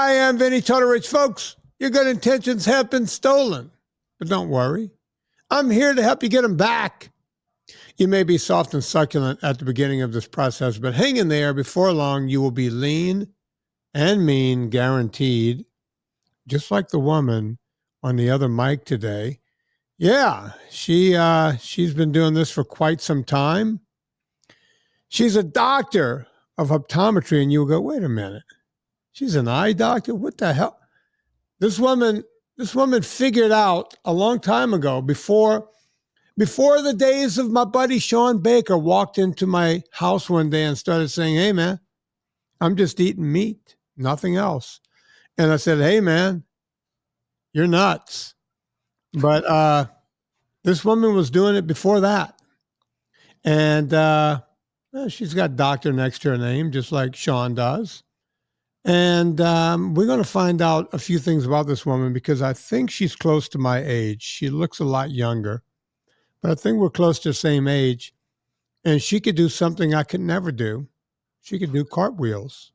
I am Vinnie Tortorich. Folks, your good intentions have been stolen. But don't worry. I'm here to help you get them back. You may be soft and succulent at the beginning of this process, but hang in there. Before long, you will be lean and mean, guaranteed, just like the woman on the other mic today. Yeah, she's been doing this for quite some time. She's a doctor of optometry, and you'll go, wait a minute. She's an eye doctor? What the hell? This woman figured out a long time ago, before the days of my buddy Sean Baker walked into my house one day and started saying, hey, man, I'm just eating meat, nothing else. And I said, hey, man, you're nuts. But this woman was doing it before that. And she's got doctor next to her name, just like Sean does. And we're going to find out a few things about this woman because I think she's close to my age. She looks a lot younger, but I think we're close to the same age. And she could do something I could never do. She could do cartwheels.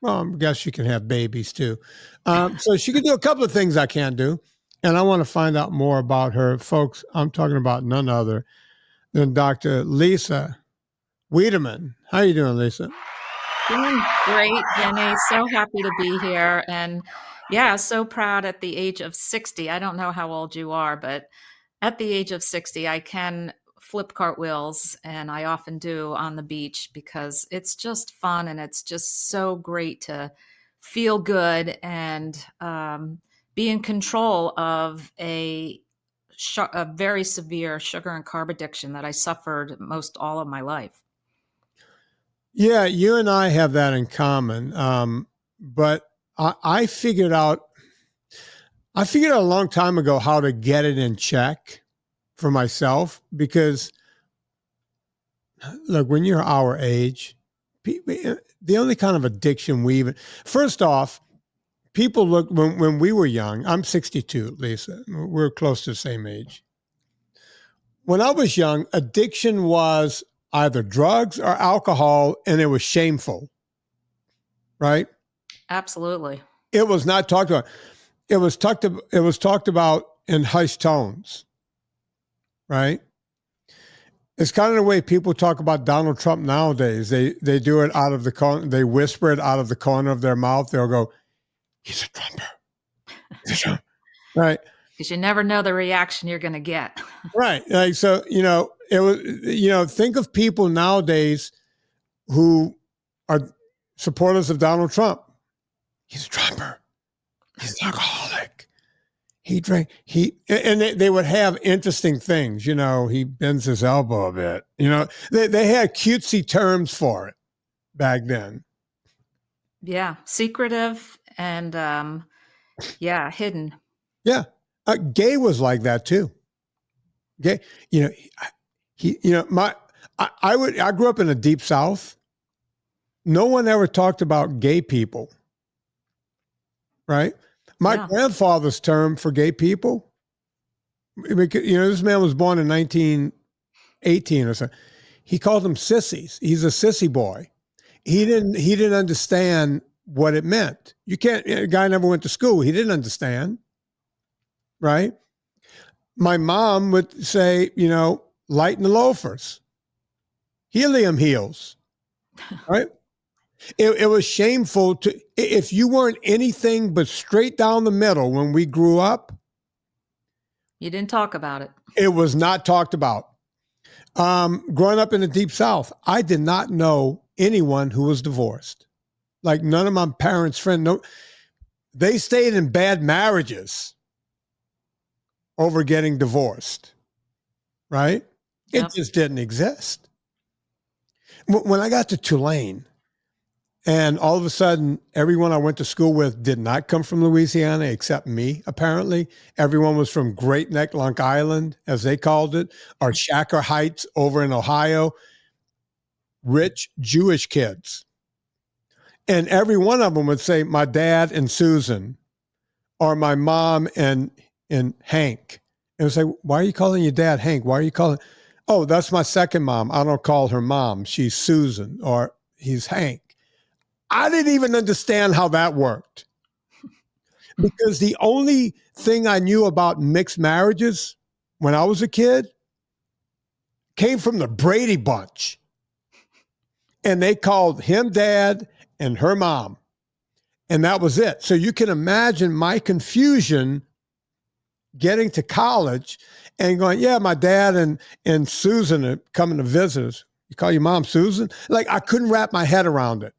Well, I guess she can have babies too. So she could do a couple of things I can't do. And I want to find out more about her. Folks, I'm talking about none other than Dr. Lisa Wiedeman. How are you doing, Lisa? Doing great, Vinny. So happy to be here. And yeah, so proud at the age of 60. I don't know how old you are, but at the age of 60, I can flip cartwheels, and I often do on the beach because it's just fun and it's just so great to feel good and be in control of a very severe sugar and carb addiction that I suffered most all of my life. Yeah, you and I have that in common. But I figured out a long time ago how to get it in check for myself, because look, when you're our age, the only kind of addiction first off, people look, when we were young, I'm 62, Lisa, we're close to the same age. When I was young, addiction was either drugs or alcohol, and it was shameful, right? Absolutely. It was not talked about. It was talked about in hushed tones, right? It's kind of the way people talk about Donald Trump nowadays. They do it out of the corner. They whisper it out of the corner of their mouth. They'll go, "He's a Trumper," right? Because you never know the reaction you're going to get. Right. Like, so, it was, think of people nowadays who are supporters of Donald Trump. He's a Trumper. He's an alcoholic. He drank, and they would have interesting things. He bends his elbow a bit. They had cutesy terms for it back then. Yeah. Secretive and, hidden. Yeah. Gay was like that too. Gay, I grew up in the deep South. No one ever talked about gay people, right? My grandfather's term for gay people, this man was born in 1918 or something. He called them sissies. He's a sissy boy. He didn't understand what it meant. A guy never went to school. He didn't understand, right? My mom would say, lighten the loafers, helium heels, right? It was shameful if you weren't anything but straight down the middle when we grew up. You didn't talk about it. It was not talked about. Growing up in the deep South, I did not know anyone who was divorced. Like none of my parents' friends. No, they stayed in bad marriages over getting divorced, right? Yep. It just didn't exist. When I got to Tulane, and all of a sudden, everyone I went to school with did not come from Louisiana except me, apparently. Everyone was from Great Neck, Long Island, as they called it, or Shaker Heights over in Ohio. Rich Jewish kids. And every one of them would say, my dad and Susan, or my mom and Hank. And it's like, why are you calling your dad Hank? Why are you calling? Oh, that's my second mom. I don't call her mom. She's Susan, or he's Hank. I didn't even understand how that worked. Because the only thing I knew about mixed marriages when I was a kid came from the Brady Bunch. And they called him dad and her mom. And that was it. So you can imagine my confusion getting to college and going, yeah, my dad and Susan are coming to visit us. You call your mom Susan? Like, I couldn't wrap my head around it.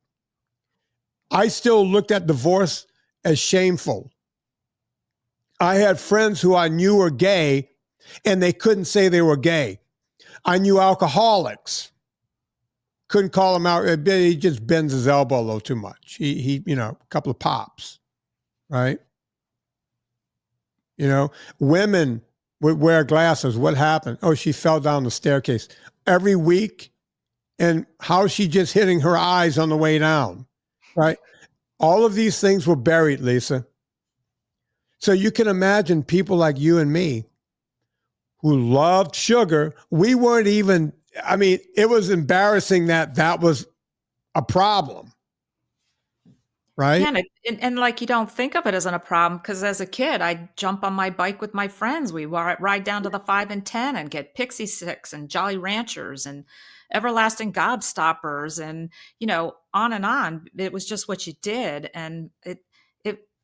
I still looked at divorce as shameful. I had friends who I knew were gay and they couldn't say they were gay. I knew alcoholics. Couldn't call him out. He just bends his elbow a little too much. He a couple of pops, right? Women would wear glasses. What happened? Oh, she fell down the staircase every week. And how's she just hitting her eyes on the way down, right? All of these things were buried, Lisa. So you can imagine people like you and me who loved sugar. We weren't even, it was embarrassing that was a problem, right? Yeah, and like you don't think of it as a problem because as a kid, I'd jump on my bike with my friends. We ride down to the 5 and 10 and get Pixie Sticks and Jolly Ranchers and Everlasting Gobstoppers and on and on. It was just what you did, and it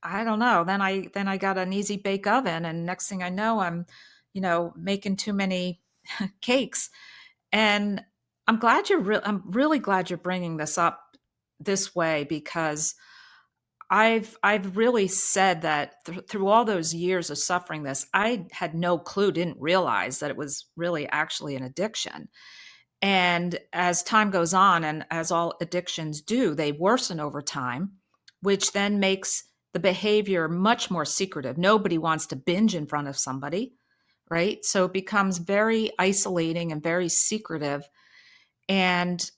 I don't know. Then I got an easy bake oven, and next thing I know, I'm making too many cakes. And I'm really glad you're bringing this up this way because I've really said that through all those years of suffering this, I had no clue, didn't realize that it was really actually an addiction. And as time goes on, and as all addictions do, they worsen over time, which then makes the behavior much more secretive. Nobody wants to binge in front of somebody, right? So it becomes very isolating and very secretive. And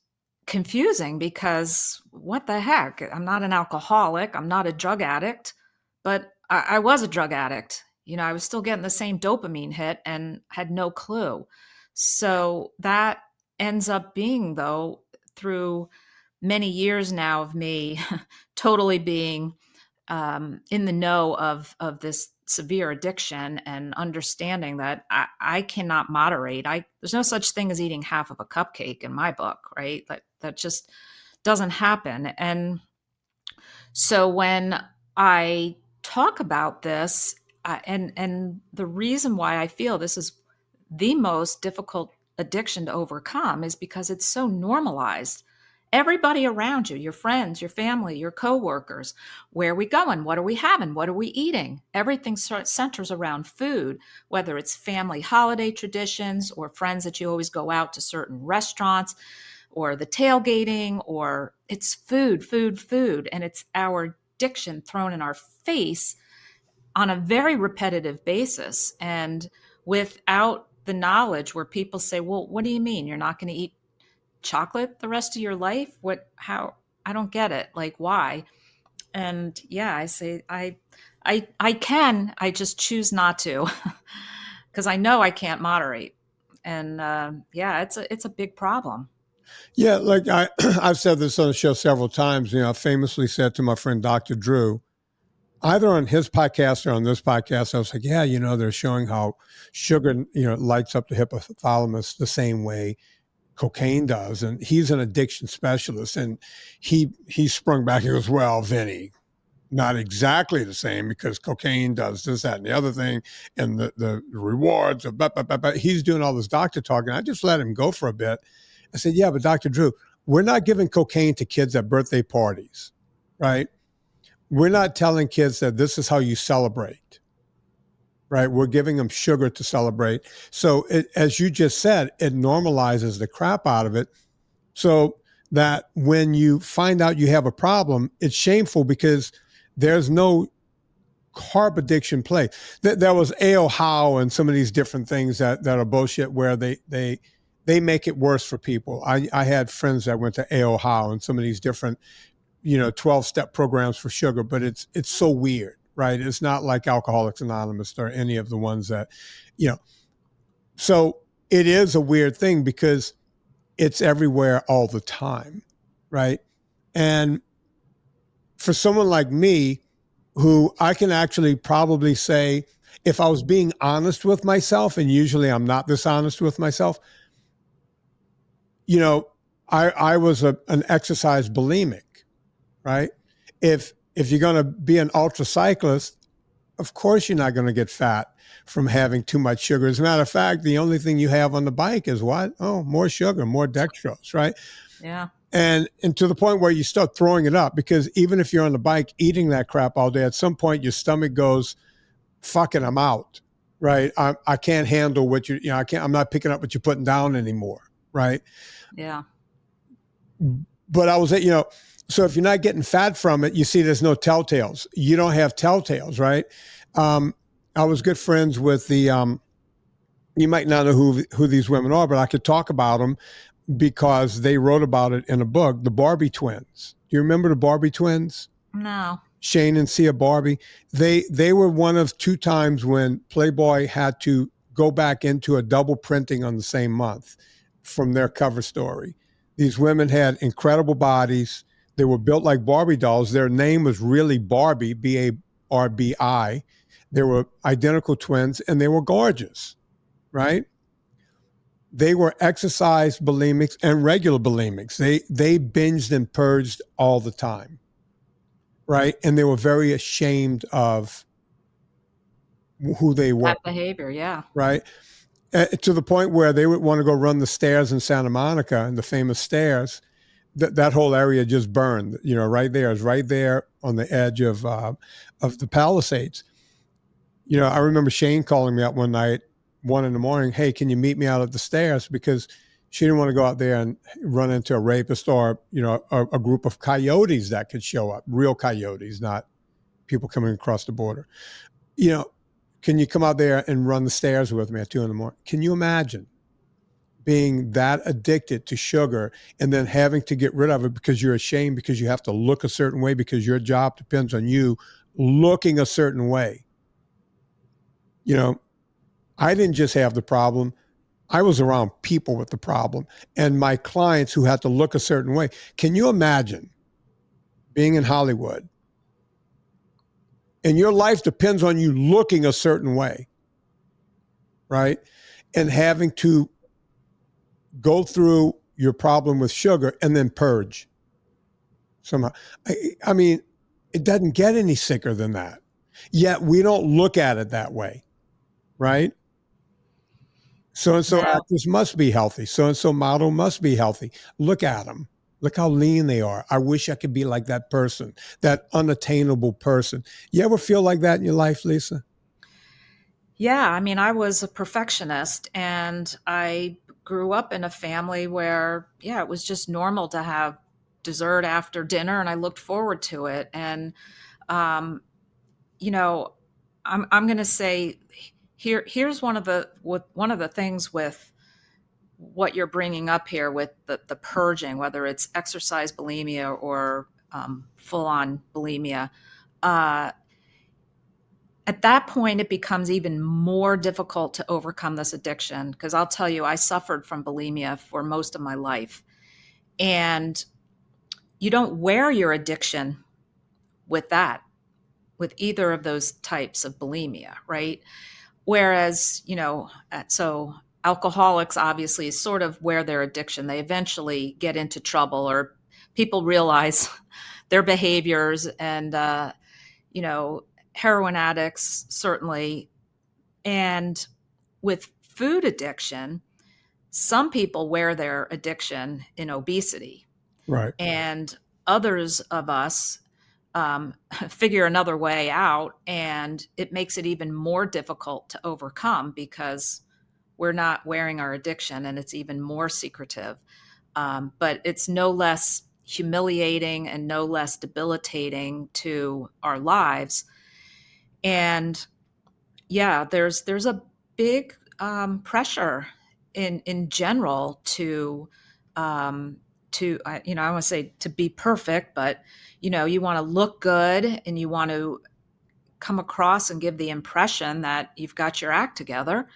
confusing because what the heck? I'm not an alcoholic. I'm not a drug addict, but I was a drug addict. I was still getting the same dopamine hit and had no clue. So that ends up being, though, through many years now of me totally being in the know of this severe addiction and understanding that I cannot moderate. There's no such thing as eating half of a cupcake in my book, right? That just doesn't happen. And so when I talk about this, and the reason why I feel this is the most difficult addiction to overcome is because it's so normalized. Everybody around you, your friends, your family, your coworkers, where are we going? What are we having? What are we eating? Everything centers around food, whether it's family holiday traditions or friends that you always go out to certain restaurants or the tailgating, or it's food, food, food. And it's our addiction thrown in our face on a very repetitive basis. And without the knowledge where people say, well, what do you mean? You're not going to eat chocolate the rest of your life? How? I don't get it. Like, why? And yeah, I say, I can, I just choose not to because I know I can't moderate. And yeah, it's a big problem. Yeah, like I've said this on the show several times. I famously said to my friend Dr. Drew, either on his podcast or on this podcast, I was like, yeah, they're showing how sugar, lights up the hypothalamus the same way cocaine does. And he's an addiction specialist. And he sprung back. He goes, well, Vinnie, not exactly the same because cocaine does this, that, and the other thing. And the rewards, he's doing all this doctor talk. And I just let him go for a bit. I said, yeah, but Dr. Drew, we're not giving cocaine to kids at birthday parties, right? We're not telling kids that this is how you celebrate, right? We're giving them sugar to celebrate. So as you just said, it normalizes the crap out of it so that when you find out you have a problem, it's shameful because there's no carb addiction play. There was AOHOW and some of these different things that are bullshit where they make it worse for people. I had friends that went to AOHOW and some of these different 12-step programs for sugar, but it's so weird, right? It's not like Alcoholics Anonymous or any of the ones that, so it is a weird thing because it's everywhere all the time, right? And for someone like me, who I can actually probably say, if I was being honest with myself, and usually I'm not this honest with myself, you know, I was an exercise bulimic, right? If you're going to be an ultra cyclist, of course you're not going to get fat from having too much sugar. As a matter of fact, the only thing you have on the bike is what? Oh, more sugar, more dextrose, right? Yeah. And to the point where you start throwing it up, because even if you're on the bike eating that crap all day, at some point your stomach goes, fucking, I'm out, right? I can't handle what I'm not picking up what you're putting down anymore, right? Yeah. But I was, so if you're not getting fat from it, you see there's no telltales. You don't have telltales, right? I was good friends with you might not know who these women are, but I could talk about them because they wrote about it in a book, the Barbie twins. Do you remember the Barbie twins? No. Shane and Sia Barbie. They were one of two times when Playboy had to go back into a double printing on the same month from their cover story. These women had incredible bodies. They were built like Barbie dolls. Their name was really Barbie, Barbi. They were identical twins, and they were gorgeous, right? They were exercise bulimics and regular bulimics. They binged and purged all the time, right? And they were very ashamed of who they were, That behavior. Yeah. right? To the point where they would want to go run the stairs in Santa Monica, and the famous stairs. That whole area just burned. Right there is right there on the edge of the Palisades. I remember Shane calling me up one night, 1 a.m. Hey, can you meet me out at the stairs? Because she didn't want to go out there and run into a rapist or, a group of coyotes that could show up, real coyotes, not people coming across the border. Can you come out there and run the stairs with me at 2 a.m? Can you imagine being that addicted to sugar and then having to get rid of it because you're ashamed, because you have to look a certain way, because your job depends on you looking a certain way? I didn't just have the problem. I was around people with the problem and my clients who had to look a certain way. Can you imagine being in Hollywood and your life depends on you looking a certain way, right? And having to go through your problem with sugar and then purge somehow. I mean, it doesn't get any sicker than that. Yet we don't look at it that way, right? So-and-so No. actors must be healthy. So-and-so model must be healthy. Look at them. Look how lean they are. I wish I could be like that person, that unattainable person. You ever feel like that in your life, Lisa? Yeah. I mean, I was a perfectionist and I grew up in a family where, yeah, it was just normal to have dessert after dinner and I looked forward to it. And, um, you know, I'm going to say here's one of the things with what you're bringing up here with the purging, whether it's exercise bulimia or full on bulimia. Uh, at that point, it becomes even more difficult to overcome this addiction because I'll tell you, I suffered from bulimia for most of my life. And you don't wear your addiction with that, with either of those types of bulimia, right? Whereas, so alcoholics obviously is sort of where their addiction, they eventually get into trouble or people realize their behaviors and, heroin addicts certainly. And with food addiction, some people wear their addiction in obesity. Right. And others of us figure another way out, and it makes it even more difficult to overcome because we're not wearing our addiction and it's even more secretive. But it's no less humiliating and no less debilitating to our lives. And yeah, there's a big pressure in general um, I want to say to be perfect, but you want to look good and you want to come across and give the impression that you've got your act together.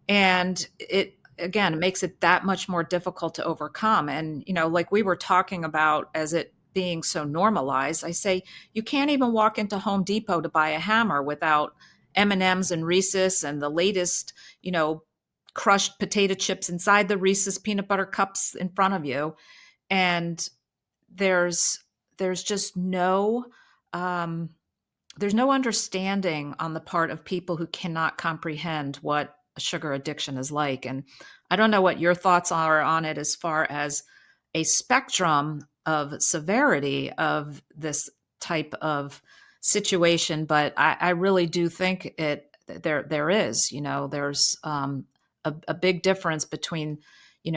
And it again, it makes it that much more difficult to overcome. And like we were talking about as it being so normalized. I say you can't even walk into Home Depot to buy a hammer without M&Ms and Reese's and the latest, crushed potato chips inside the Reese's peanut butter cups in front of you. And there's just um, there's no understanding on the part of people who cannot comprehend what a sugar addiction is like. And I don't know what your thoughts are on it as far as a spectrum of severity of this type of situation, but I really do think there is, there's a big difference between,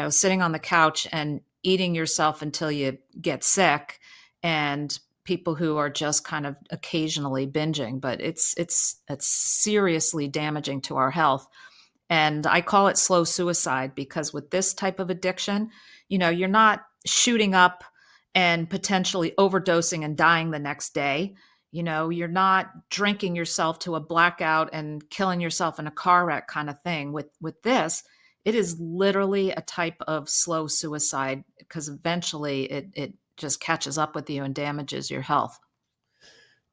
sitting on the couch and eating yourself until you get sick and people who are just kind of occasionally binging, but it's seriously damaging to our health. And I call it slow suicide because with this type of addiction, you're not shooting up and potentially overdosing and dying the next day. You're not drinking yourself to a blackout and killing yourself in a car wreck kind of thing. With this, it is literally a type of slow suicide because eventually it just catches up with you and damages your health.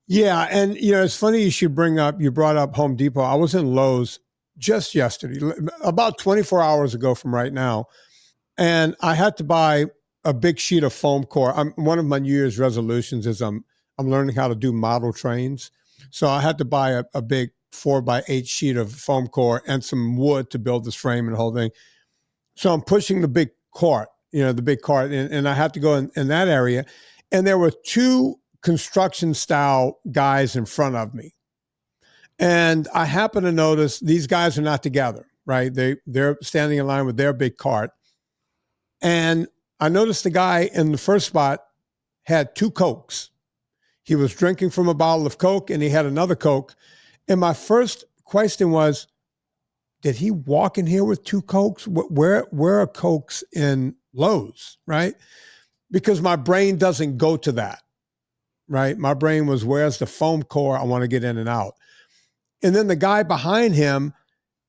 Yeah. And, it's funny you brought up Home Depot. I was in Lowe's just yesterday, about 24 hours ago from right now. And I had to buy a big sheet of foam core. One of my New Year's resolutions is I'm learning how to do model trains. So I had to buy a big 4x8 sheet of foam core and some wood to build this frame and the whole thing. So I'm pushing the big cart, and I had to go in that area. And there were two construction style guys in front of me. And I happen to notice these guys are not together, right? They're standing in line with their big cart. And I noticed the guy in the first spot had two Cokes. He was drinking from a bottle of Coke and he had another Coke. And my first question was, did he walk in here with two Cokes? Where are Cokes in Lowe's, right? Because my brain doesn't go to that, right? My brain was, where's the foam core? I want to get in and out. And then the guy behind him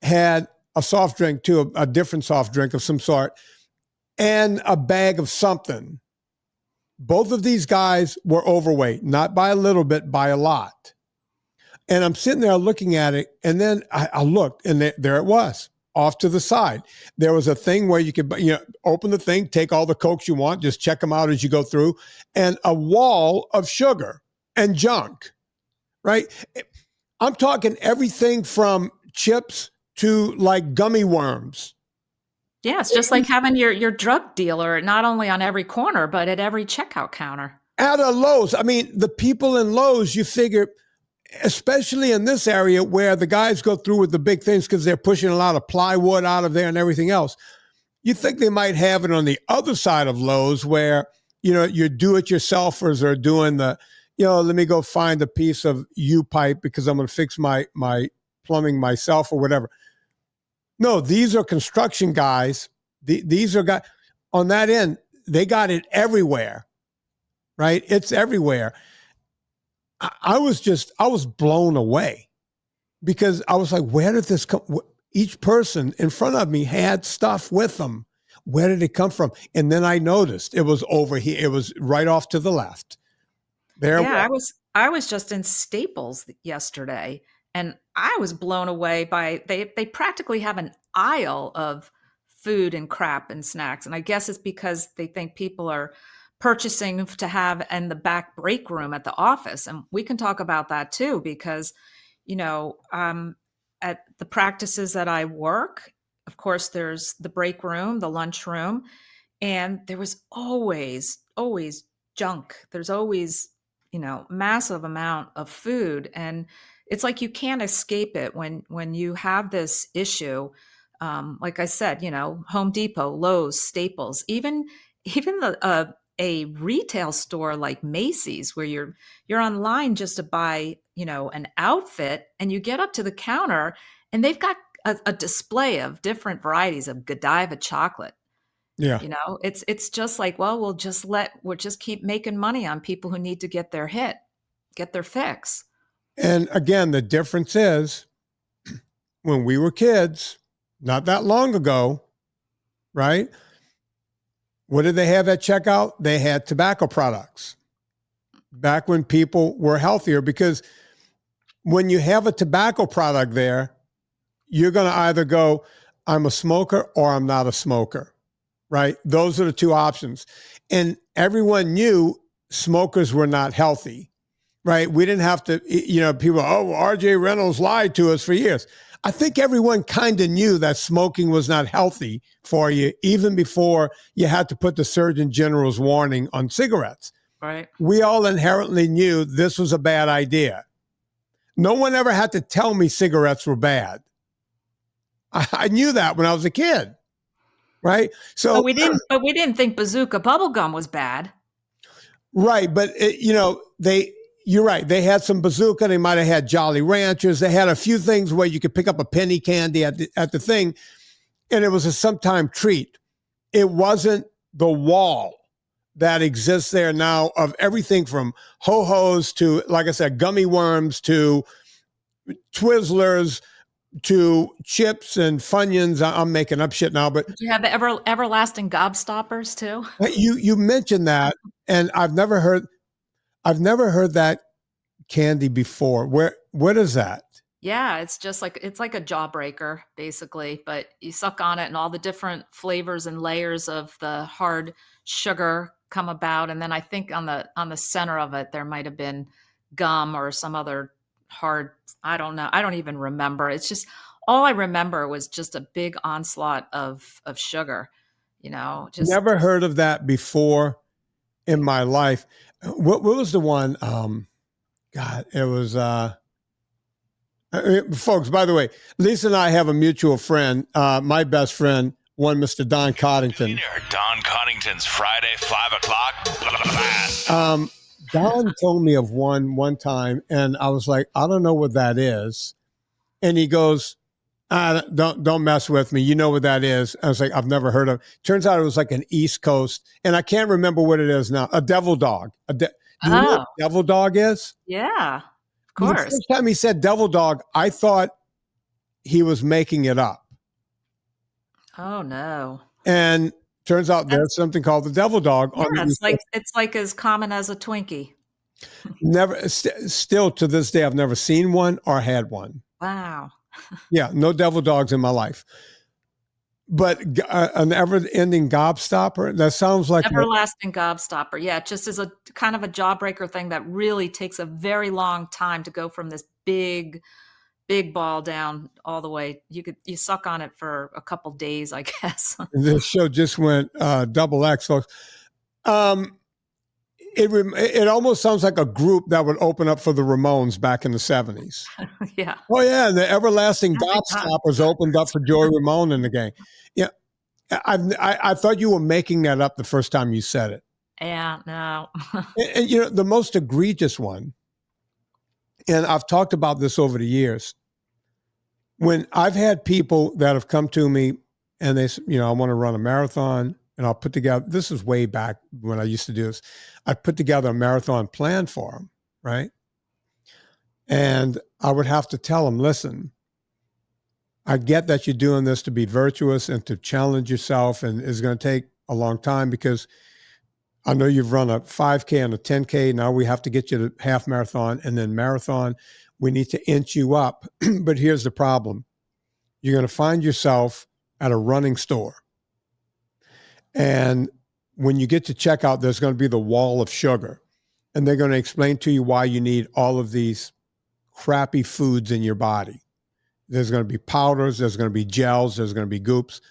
had a soft drink too, a different soft drink of some sort, and a bag of something. Both of these guys were overweight, not by a little bit, by a lot. And I'm sitting there looking at it, and then I looked, and there it was, off to the side. There was a thing where you could, open the thing, take all the Cokes you want, just check them out as you go through, and a wall of sugar and junk, right? I'm talking everything from chips to like gummy worms. Yeah, it's just like having your drug dealer not only on every corner, but at every checkout counter. At a Lowe's. I mean, the people in Lowe's, you figure, especially in this area where the guys go through with the big things because they're pushing a lot of plywood out of there and everything else, you think they might have it on the other side of Lowe's where, your do-it-yourselfers are doing the, let me go find a piece of U-pipe because I'm going to fix my plumbing myself or whatever. No, these are construction guys. These are guys on that end. They got it everywhere, right? It's everywhere. I was blown away because I was like, where did this come? Each person in front of me had stuff with them. Where did it come from? And then I noticed it was over here. It was right off to the left. There. Yeah, I was just in Staples yesterday, and I was blown away by they practically have an aisle of food and crap and snacks. And I guess it's because they think people are purchasing to have in the back break room at the office. And we can talk about that too, because, at the practices that I work, of course, there's the break room, the lunch room, and there was always junk. There's always, massive amount of food. And it's like you can't escape it when you have this issue. Like I said, Home Depot, Lowe's, Staples, even a retail store like Macy's, where you're online just to buy, an outfit, and you get up to the counter and they've got a display of different varieties of Godiva chocolate. Yeah. It's just like, well, we'll just keep making money on people who need to get their fix. And again, the difference is when we were kids, not that long ago, right? What did they have at checkout? They had tobacco products. back when people were healthier, because when you have a tobacco product there, you're going to either go, I'm a smoker or I'm not a smoker, right? Those are the two options. And everyone knew smokers were not healthy, right? We didn't have to, people, RJ Reynolds lied to us for years. I think everyone kind of knew that smoking was not healthy for you, even before you had to put the Surgeon General's warning on cigarettes. Right. We all inherently knew this was a bad idea. No one ever had to tell me cigarettes were bad. I knew that when I was a kid, right? So, But we didn't think bazooka bubblegum was bad. right, but you're right. They had some bazooka. They might have had Jolly Ranchers. They had a few things where you could pick up a penny candy at the thing, and it was a sometime treat. It wasn't the wall that exists there now of everything from ho-hos to, like I said, gummy worms to Twizzlers to chips and Funyuns. I'm making up shit now, but Did you have the everlasting gobstoppers too? you mentioned that, and I've never heard that candy before. What is that? Yeah, it's like a jawbreaker basically, but you suck on it and all the different flavors and layers of the hard sugar come about, and then I think on the center of it there might have been gum or some other hard, I don't know. I don't even remember. It's just all I remember was just a big onslaught of sugar, just Never heard of that before in my life. What was the one? God, it was folks, by the way, Lisa and I have a mutual friend, my best friend, one Mr. Don Coddington. Don Coddington's Friday, 5 o'clock. Don told me of one time, and I was like, I don't know what that is. And he goes, don't mess with me. You know what that is. I was like, I've never heard of it. Turns out it was like an East Coast, and I can't remember what it is now. A devil dog. Do you know what devil dog is? Yeah, of The course. first time he said devil dog, I thought he was making it up. Oh no. And turns out there's something called the devil dog. Yeah, it's like as common as a Twinkie. Never, still to this day, I've never seen one or had one. Wow. Yeah, no devil dogs in my life. But an ever-ending gobstopper, that sounds like everlasting gobstopper. Yeah, just as a kind of a jawbreaker thing that really takes a very long time to go from this big ball down all the way. You suck on it for a couple days, I guess. This show just went double X, folks. It almost sounds like a group that would open up for the Ramones back in the 70s. Yeah. Oh yeah, the everlasting gobstoppers opened up for Joey Ramone in the game. Yeah, I thought you were making that up the first time you said it. Yeah, no. and the most egregious one, and I've talked about this over the years. When I've had people that have come to me and they, I want to run a marathon, and I'll put together, this is way back when I used to do this, I put together a marathon plan for them, right? And I would have to tell them, listen, I get that you're doing this to be virtuous and to challenge yourself, and it's going to take a long time because I know you've run a 5K and a 10K. Now we have to get you to half marathon and then marathon. We need to inch you up. But here's the problem. You're going to find yourself at a running store. And when you get to checkout, there's going to be the wall of sugar. And they're going to explain to you why you need all of these crappy foods in your body. There's going to be powders. There's going to be gels. There's going to be goops.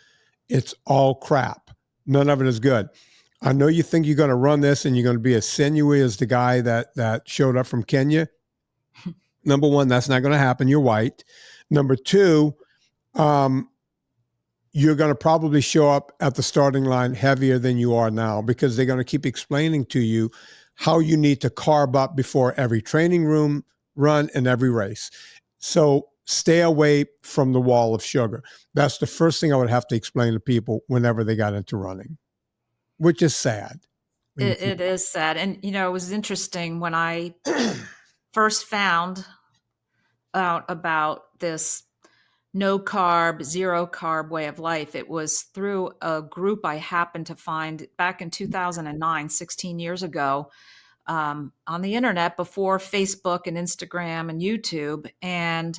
It's all crap. None of it is good. I know you think you're going to run this and you're going to be as sinewy as the guy that showed up from Kenya. Number one, that's not going to happen. You're white. Number two, you're going to probably show up at the starting line heavier than you are now because they're going to keep explaining to you how you need to carb up before every training room run and every race. So stay away from the wall of sugar. That's the first thing I would have to explain to people whenever they got into running, which is sad. It is sad. And, it was interesting when I first found out about this no carb, zero carb way of life. It was through a group I happened to find back in 2009, 16 years ago. on the internet before Facebook and Instagram and YouTube. And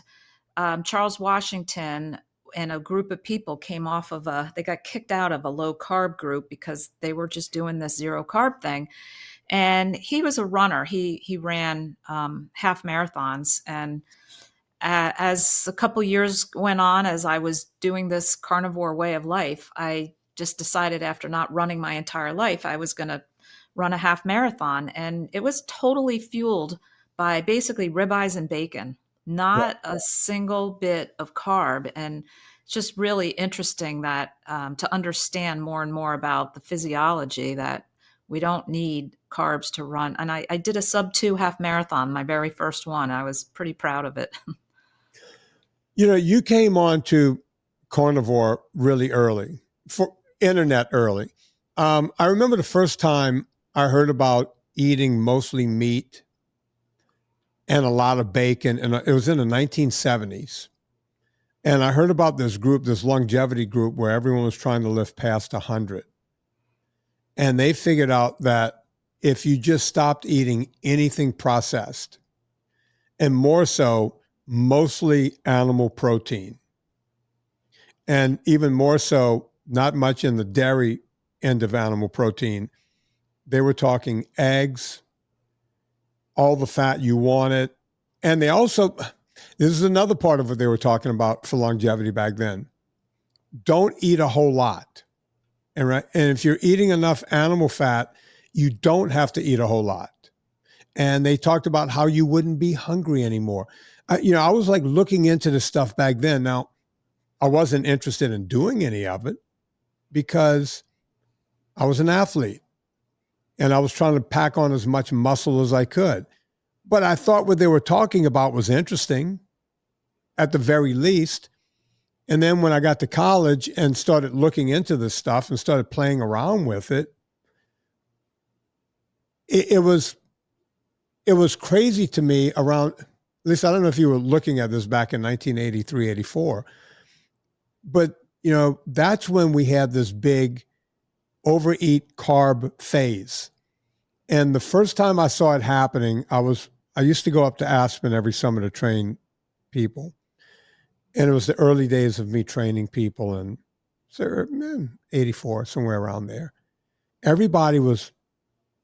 Charles Washington and a group of people came off of they got kicked out of a low carb group because they were just doing this zero carb thing. And he was a runner. He ran half marathons. And as a couple years went on, as I was doing this carnivore way of life, I just decided after not running my entire life, I was going to run a half marathon. And it was totally fueled by basically ribeyes and bacon, not a single bit of carb. And it's just really interesting that to understand more and more about the physiology that we don't need carbs to run. And I did a sub-2 half marathon, my very first one. I was pretty proud of it. You know, you came on to Carnivore really early, for internet early. I remember the first time I heard about eating mostly meat and a lot of bacon, and it was in the 1970s. And I heard about this group, this longevity group, where everyone was trying to live past 100. And they figured out that if you just stopped eating anything processed, and more so, mostly animal protein, and even more so, not much in the dairy end of animal protein. They were talking eggs, all the fat you wanted. And they also, this is another part of what they were talking about for longevity back then. Don't eat a whole lot. And if you're eating enough animal fat, you don't have to eat a whole lot. And they talked about how you wouldn't be hungry anymore. I was like looking into this stuff back then. Now, I wasn't interested in doing any of it because I was an athlete and I was trying to pack on as much muscle as I could. But I thought what they were talking about was interesting at the very least. And then when I got to college and started looking into this stuff and started playing around with it, it was crazy to me around, at least I don't know if you were looking at this back in 1983, 84, but that's when we had this big overeat carb phase. And the first time I saw it happening, I used to go up to Aspen every summer to train people. And it was the early days of me training people in 84, somewhere around there. Everybody was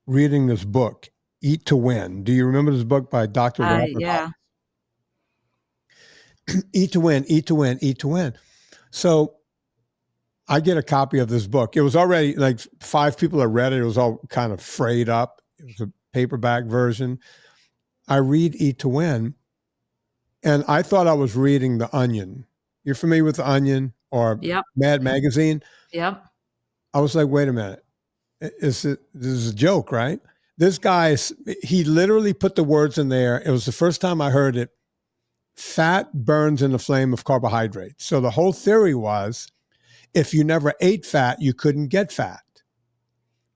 reading this book, Eat to Win. Do you remember this book by Dr. Yeah. Eat to Win, Eat to Win, Eat to Win. So I get a copy of this book. It was already like 5 people had read it. It was all kind of frayed up. It was a paperback version. I read Eat to Win, and I thought I was reading The Onion. You're familiar with The Onion or Mad Magazine? Yep. I was like, wait a minute. This is a joke, right? This guy, he literally put the words in there. It was the first time I heard it. Fat burns in the flame of carbohydrates. So the whole theory was, if you never ate fat, you couldn't get fat.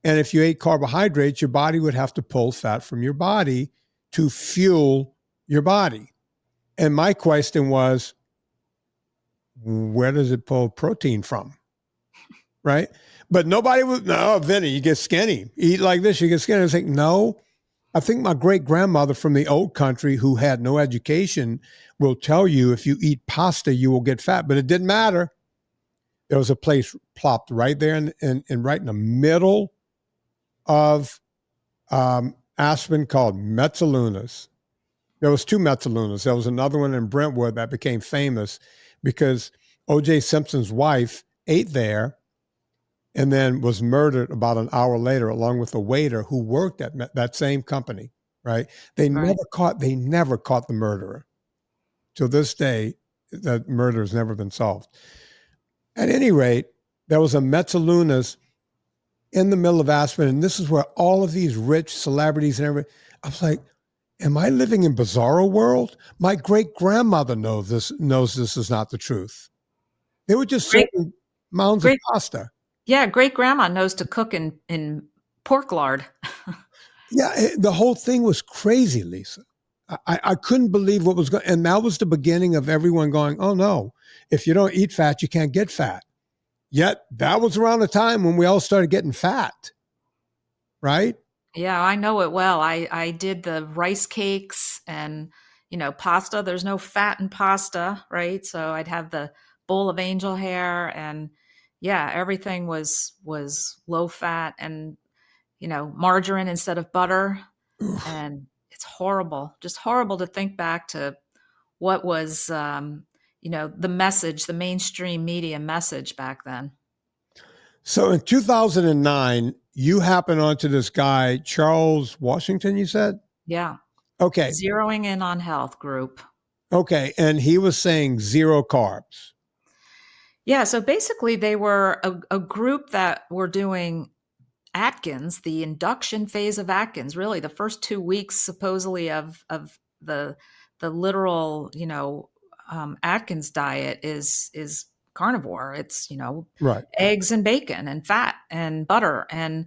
And if you ate carbohydrates, your body would have to pull fat from your body to fuel your body. And my question was, where does it pull protein from? Right? But nobody would, no, Vinnie, you get skinny. Eat like this, you get skinny. I was like, no. I think my great-grandmother from the old country who had no education will tell you if you eat pasta, you will get fat. But it didn't matter. There was a place plopped right there in right in the middle of Aspen called Metzalunas. There was 2 Metzalunas. There was another one in Brentwood that became famous because O.J. Simpson's wife ate there and then was murdered about an hour later, along with a waiter who worked at that same company, right? They never caught the murderer. To this day, that murder has never been solved. At any rate, there was a Metzalunas in the middle of Aspen, and this is where all of these rich celebrities and everything. I was like, am I living in bizarro world? My great-grandmother knows this is not the truth. They were just serving mounds of pasta. Yeah, great-grandma knows to cook in pork lard. Yeah, the whole thing was crazy, Lisa. I couldn't believe what was going on. And that was the beginning of everyone going, oh, no, if you don't eat fat, you can't get fat. Yet that was around the time when we all started getting fat, right? Yeah, I know it well. I did the rice cakes and, pasta. There's no fat in pasta, right? So I'd have the bowl of angel hair and yeah, everything was low fat and, margarine instead of butter. Oof. And it's horrible, just horrible to think back to what was, the message, the mainstream media message back then. So in 2009, you happened onto this guy, Charles Washington, you said? Yeah. Okay. Zeroing in on health group. Okay. And he was saying 0 carbs. Yeah. So basically, they were a group that were doing Atkins, the induction phase of Atkins, really the first 2 weeks supposedly of the literal, Atkins diet is carnivore. It's, Right. eggs and bacon and fat and butter. And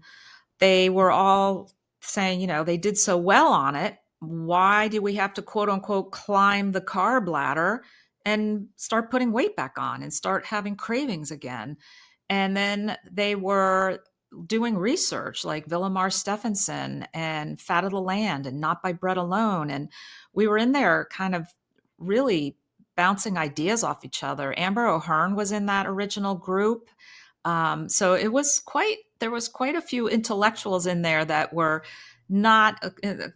they were all saying, they did so well on it. Why do we have to quote unquote climb the carb ladder and start putting weight back on and start having cravings again? And then they were doing research like Villamar Stephenson and Fat of the Land and Not by Bread Alone. And we were in there kind of really bouncing ideas off each other. Amber O'Hearn was in that original group. So there was quite a few intellectuals in there that were not,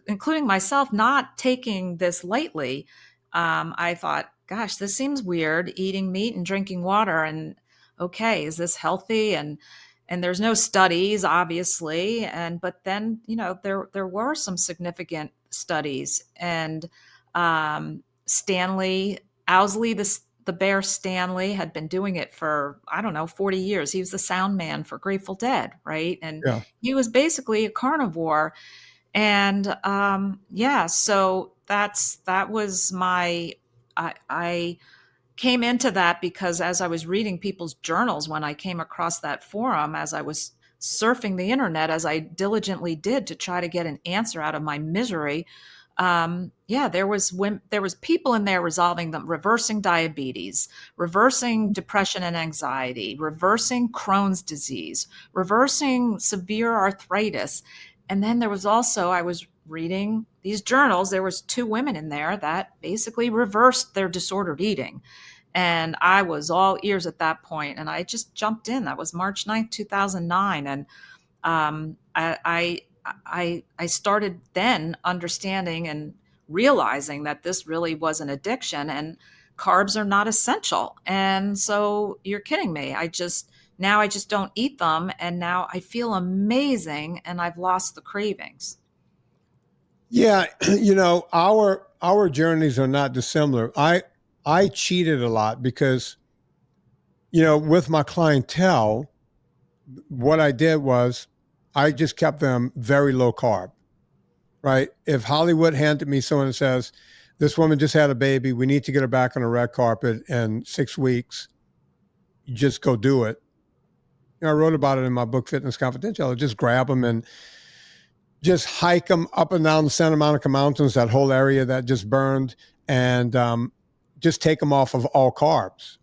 including myself, not taking this lightly. I thought, gosh, this seems weird, eating meat and drinking water. And okay, is this healthy? And there's no studies, obviously. But then, there were some significant studies. And Stanley Owsley, the Bear Stanley, had been doing it for, I don't know, 40 years. He was the sound man for Grateful Dead, right? And Yeah. he was basically a carnivore. And so that was I came into that because as I was reading people's journals, when I came across that forum, as I was surfing the internet, as I diligently did to try to get an answer out of my misery, there was people in there reversing diabetes, reversing depression and anxiety, reversing Crohn's disease, reversing severe arthritis. And then there was also, I was reading these journals, there was 2 women in there that basically reversed their disordered eating. And I was all ears at that point, and I just jumped in. That was March 9th, 2009. And I started then understanding and realizing that this really was an addiction and carbs are not essential. And so you're kidding me. Now I just don't eat them. And now I feel amazing and I've lost the cravings. Yeah. Our journeys are not dissimilar. I cheated a lot because, with my clientele, what I did was I just kept them very low carb, right? If Hollywood handed me someone that says, this woman just had a baby, we need to get her back on a red carpet in 6 weeks, you just go do it. I wrote about it in my book, Fitness Confidential. I just grab them and just hike them up and down the Santa Monica Mountains, that whole area that just burned, and just take them off of all carbs,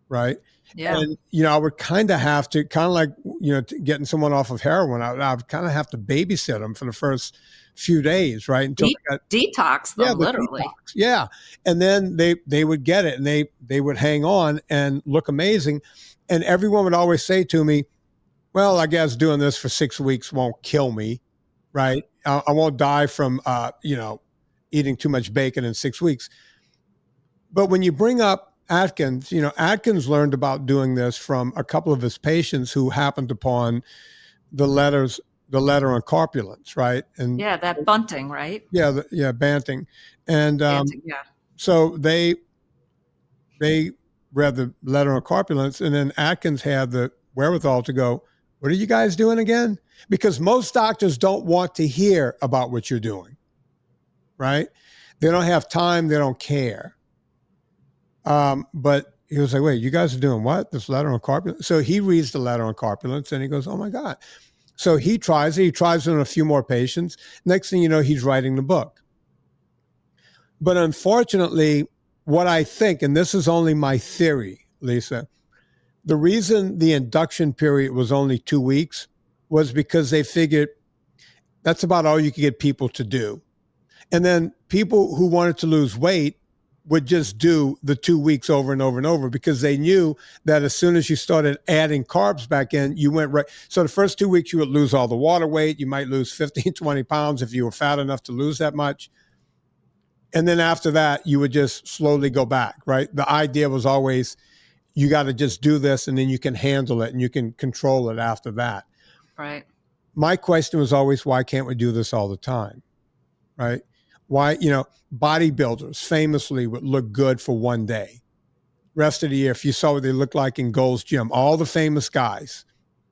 right? Yeah. And, I would kind of have to, like, getting someone off of heroin, I would kind of have to babysit them for the first few days, right? Until detox them, literally. Detox. Yeah. And then they would get it and they would hang on and look amazing. And everyone would always say to me, well, I guess doing this for 6 weeks won't kill me, right? I won't die from, eating too much bacon in 6 weeks. But when you bring up Atkins, Atkins learned about doing this from a couple of his patients who happened upon the letter on corpulence, right? And yeah, that bunting, right? Yeah, Banting. And Banting, yeah. So they read the letter on corpulence, and then Atkins had the wherewithal to go, what are you guys doing again? Because most doctors don't want to hear about what you're doing, right? They don't have time. They don't care. But he was like, wait, you guys are doing what? This letter on corpulence? So he reads the letter on corpulence and he goes, oh my God. So he tries it. He tries it on a few more patients. Next thing you know, he's writing the book. But unfortunately, what I think, and this is only my theory, Lisa, the reason the induction period was only 2 weeks was because they figured That's about all you could get people to do. And then people who wanted to lose weight would just do the 2 weeks over and over and over, because they knew that as soon as you started adding carbs back in, you went right. So the first 2 weeks, you would lose all the water weight. You might lose 15, 20 pounds if you were fat enough to lose that much. And then after that, you would just slowly go back, right? The idea was always, you got to just do this and then you can handle it and you can control it after that. Right. My question was always, why can't we do this all the time, right? Why, bodybuilders famously would look good for one day. Rest of the year, if you saw what they looked like in Gold's Gym, all the famous guys,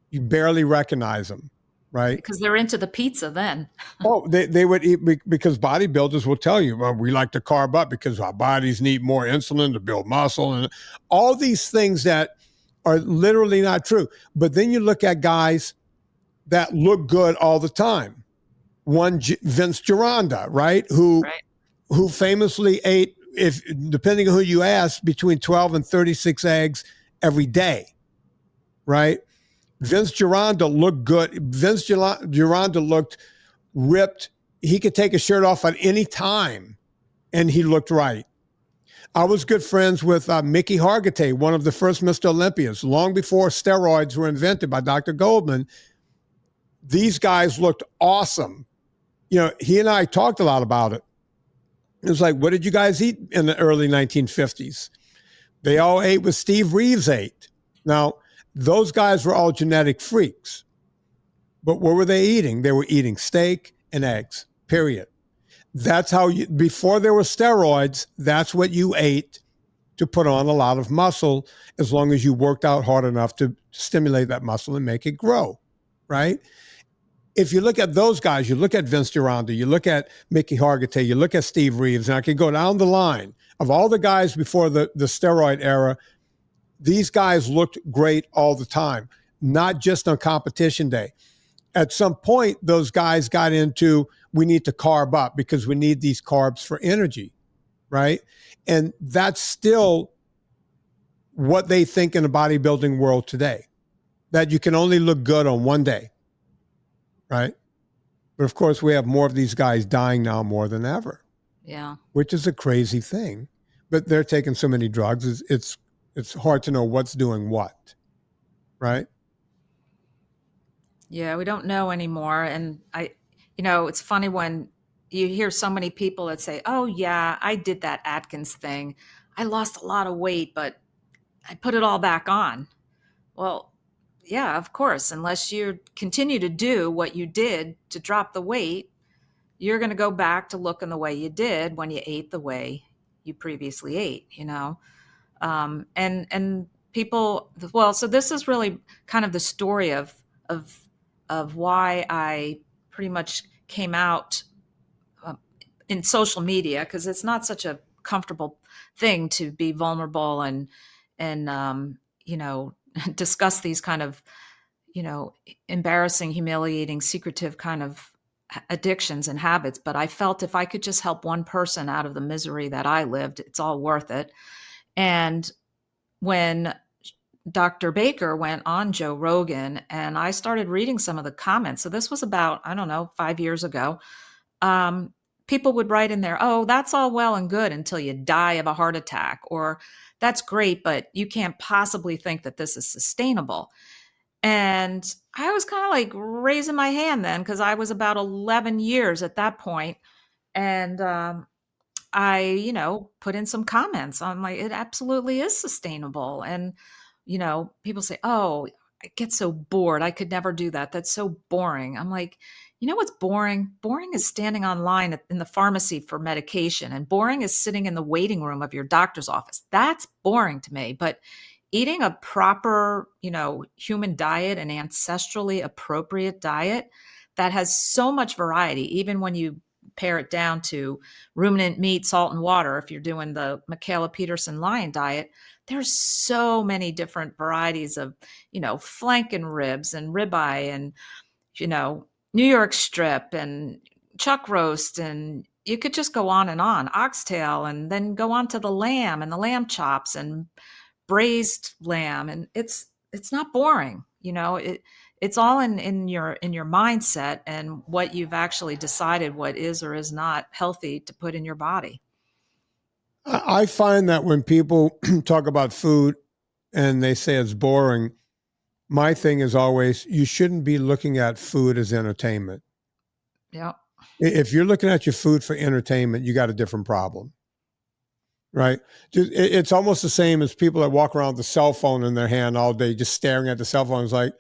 you barely recognize them, right? Because they're into the pizza then. Oh, they would eat, because bodybuilders will tell you, well, we like to carb up because our bodies need more insulin to build muscle, and all these things that are literally not true. But then you look at guys that look good all the time. One, Vince Gironda, right? Who famously ate, if depending on who you ask, between 12 and 36 eggs every day, right? Vince Gironda looked good. Vince Gironda looked ripped. He could take his shirt off at any time, and he looked right. I was good friends with Mickey Hargitay, one of the first Mr. Olympians, long before steroids were invented by Dr. Goldman. These guys looked awesome. He and I talked a lot about it. It was like, what did you guys eat in the early 1950s? They all ate what Steve Reeves ate. Now, those guys were all genetic freaks. But what were they eating? They were eating steak and eggs, period. That's how before there were steroids, that's what you ate to put on a lot of muscle, as long as you worked out hard enough to stimulate that muscle and make it grow, right? If you look at those guys, you look at Vince Gironda, you look at Mickey Hargitay, you look at Steve Reeves, and I could go down the line of all the guys before the steroid era. These guys looked great all the time, not just on competition day. At some point, those guys got into, we need to carb up because we need these carbs for energy, right? And that's still what they think in the bodybuilding world today, that you can only look good on one day, right? But of course, we have more of these guys dying now more than ever. Yeah. Which is a crazy thing. But they're taking so many drugs, it's hard to know what's doing what, right? Yeah, we don't know anymore. And it's funny when you hear so many people that say, oh yeah, I did that Atkins thing. I lost a lot of weight, but I put it all back on. Well, yeah, of course, unless you continue to do what you did to drop the weight, you're going to go back to looking the way you did when you ate the way you previously ate, and people, well, so this is really kind of the story of why I pretty much came out in social media, because it's not such a comfortable thing to be vulnerable and discuss these kind of embarrassing, humiliating, secretive kind of addictions and habits. But I felt if I could just help one person out of the misery that I lived, it's all worth it. And when Dr. Baker went on Joe Rogan and I started reading some of the comments, so this was about, 5 years ago, people would write in there, oh, that's all well and good until you die of a heart attack, or that's great, but you can't possibly think that this is sustainable. And I was kind of like raising my hand then, because I was about 11 years at that point. And I, put in some comments on like, it absolutely is sustainable. And, people say, oh, I get so bored. I could never do that. That's so boring. I'm like, you know what's boring? Boring is standing online in the pharmacy for medication, and boring is sitting in the waiting room of your doctor's office. That's boring to me. But eating a proper, human diet, an ancestrally appropriate diet that has so much variety, even when you pare it down to ruminant meat, salt, and water, if you're doing the Michaela Peterson lion diet, there's so many different varieties of, flank and ribs and ribeye and, New York strip and chuck roast, and you could just go on and on, oxtail, and then go on to the lamb and the lamb chops and braised lamb. And it's not boring. it's all in your mindset and what you've actually decided what is or is not healthy to put in your body. I find that when people talk about food and they say it's boring, my thing is always, you shouldn't be looking at food as entertainment. Yeah. If you're looking at your food for entertainment, you got a different problem, right? It's almost the same as people that walk around with a cell phone in their hand all day, just staring at the cell phone. It's like,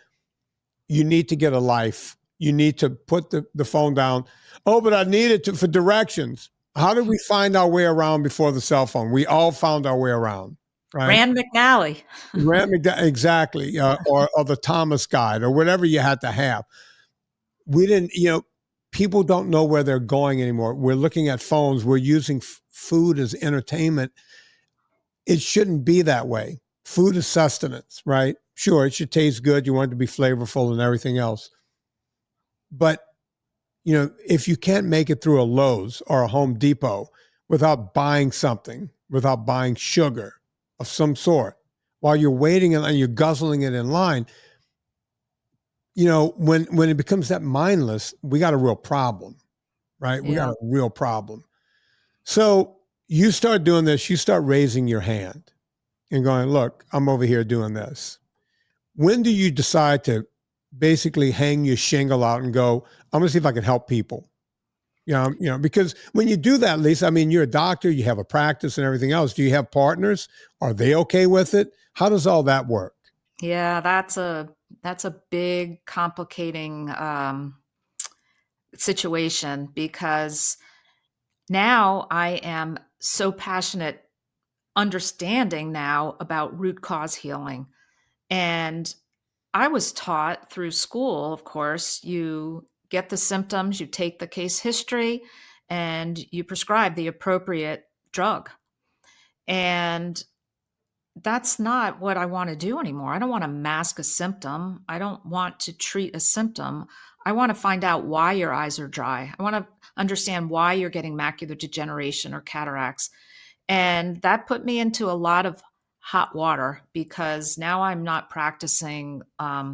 you need to get a life. You need to put the phone down. Oh, but I need it for directions. How did we find our way around before the cell phone? We all found our way around, right? Rand McNally. Exactly. Or the Thomas Guide or whatever you had to have. We didn't, people don't know where they're going anymore. We're looking at phones. We're using food as entertainment. It shouldn't be that way. Food is sustenance, right? Sure, it should taste good. You want it to be flavorful and everything else. But, if you can't make it through a Lowe's or a Home Depot without buying something, without buying sugar of some sort, while you're waiting and you're guzzling it in line, when it becomes that mindless, we got a real problem, right? We got a real problem. So you start doing this, you start raising your hand and going, look, I'm over here doing this. When do you decide to basically hang your shingle out and go, I'm gonna see if I can help people? Because when you do that, Lisa, I mean, you're a doctor, you have a practice and everything else. Do you have partners? Are they okay with it? How does all that work? Yeah, that's a big complicating situation, because now I am so passionate understanding now about root cause healing. And I was taught through school, of course, you get the symptoms, you take the case history, and you prescribe the appropriate drug. And that's not what I want to do anymore. I don't want to mask a symptom. I don't want to treat a symptom. I want to find out why your eyes are dry. I want to understand why you're getting macular degeneration or cataracts. And that put me into a lot of hot water, because now I'm not practicing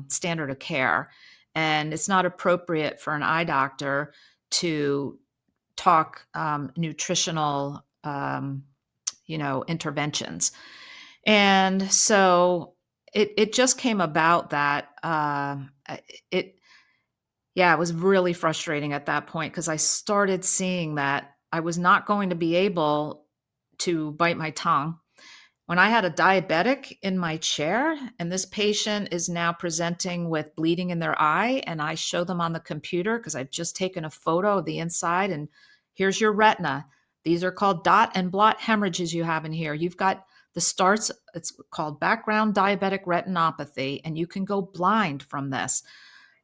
standard of care. And it's not appropriate for an eye doctor to talk nutritional interventions. And so it just came about that it was really frustrating at that point, because I started seeing that I was not going to be able to bite my tongue. When I had a diabetic in my chair and this patient is now presenting with bleeding in their eye, and I show them on the computer because I've just taken a photo of the inside, and here's your retina. These are called dot and blot hemorrhages you have in here. You've got the starts, it's called background diabetic retinopathy, and you can go blind from this.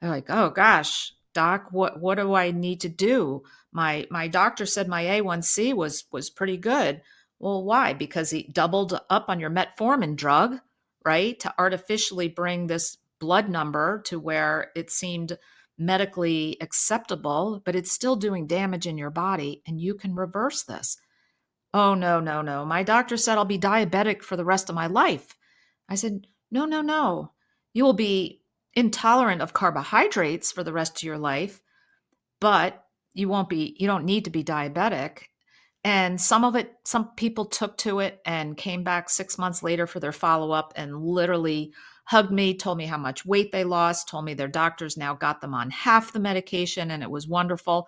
They're like, oh gosh, doc, what do I need to do? My doctor said my A1C was pretty good. Well, why? Because he doubled up on your metformin drug, right? To artificially bring this blood number to where it seemed medically acceptable, but it's still doing damage in your body, and you can reverse this. Oh, no, no, no. My doctor said I'll be diabetic for the rest of my life. I said, no, no, no. You will be intolerant of carbohydrates for the rest of your life, but you don't need to be diabetic. And some people took to it and came back 6 months later for their follow-up and literally hugged me, told me how much weight they lost, told me their doctors now got them on half the medication and it was wonderful.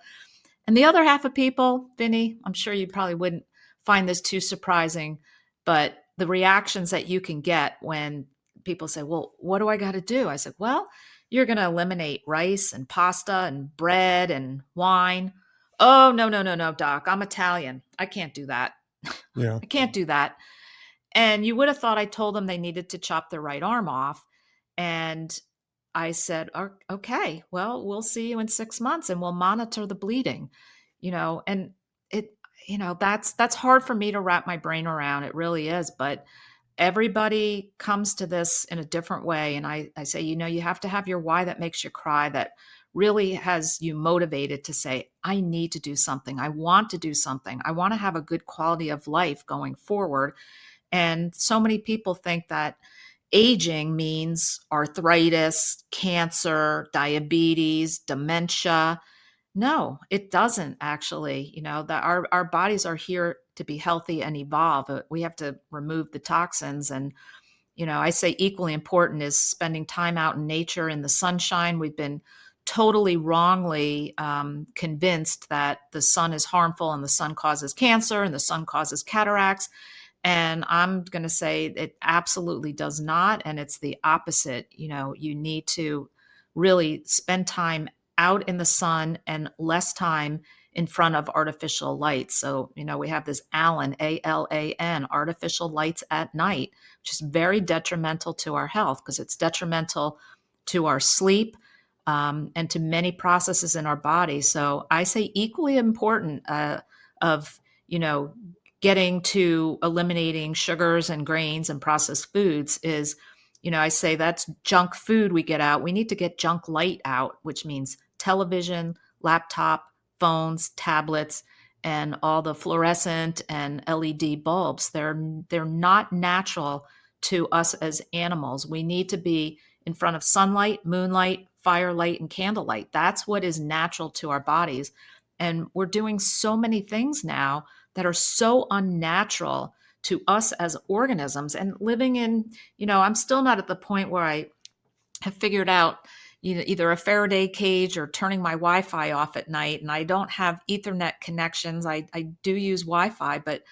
And the other half of people, Vinnie, I'm sure you probably wouldn't find this too surprising, but the reactions that you can get when people say, well, what do I got to do? I said, well, you're going to eliminate rice and pasta and bread and wine. Oh, no, no, no, no, doc. I'm Italian. I can't do that. Yeah. I can't do that. And you would have thought I told them they needed to chop their right arm off. And I said, okay, well, we'll see you in 6 months and we'll monitor the bleeding, and it, that's hard for me to wrap my brain around. It really is. But everybody comes to this in a different way. And I say, you have to have your why that makes you cry, that really has you motivated to say, I need to do something. I want to do something. I want to have a good quality of life going forward. And so many people think that aging means arthritis, cancer, diabetes, dementia. No, it doesn't actually. That our bodies are here to be healthy and evolve. We have to remove the toxins. And, I say equally important is spending time out in nature in the sunshine. We've been totally wrongly convinced that the sun is harmful and the sun causes cancer and the sun causes cataracts. And I'm going to say it absolutely does not. And it's the opposite. You need to really spend time out in the sun and less time in front of artificial lights. So, we have this ALAN, ALAN, artificial lights at night, which is very detrimental to our health because it's detrimental to our sleep and to many processes in our body. So I say equally important of, getting to eliminating sugars and grains and processed foods is, I say that's junk food we get out. We need to get junk light out, which means television, laptop, phones, tablets, and all the fluorescent and LED bulbs. They're not natural to us as animals. We need to be in front of sunlight, moonlight, firelight, and candlelight. That's what is natural to our bodies. And we're doing so many things now that are so unnatural to us as organisms and living in, I'm still not at the point where I have figured out either a Faraday cage or turning my Wi-Fi off at night. And I don't have Ethernet connections. I do use Wi-Fi, but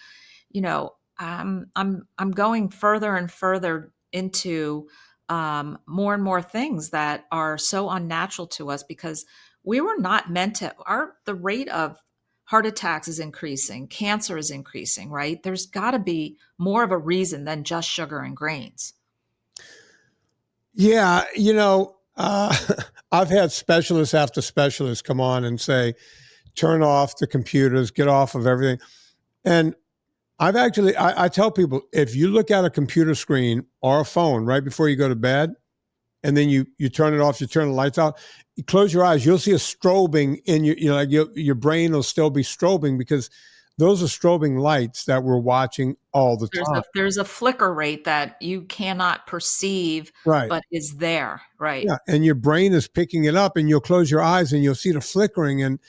I'm going further and further into more and more things that are so unnatural to us because we were not meant to. The rate of heart attacks is increasing, cancer is increasing, right? There's got to be more of a reason than just sugar and grains. Yeah, I've had specialists after specialists come on and say, turn off the computers, get off of everything. And I tell people, if you look at a computer screen or a phone right before you go to bed, and then you turn it off, you turn the lights out, you close your eyes, you'll see a strobing in your brain will still be strobing because those are strobing lights that we're watching all the time. There's a flicker rate that you cannot perceive, right, but is there, right? Yeah, and your brain is picking it up, and you'll close your eyes and you'll see the flickering. And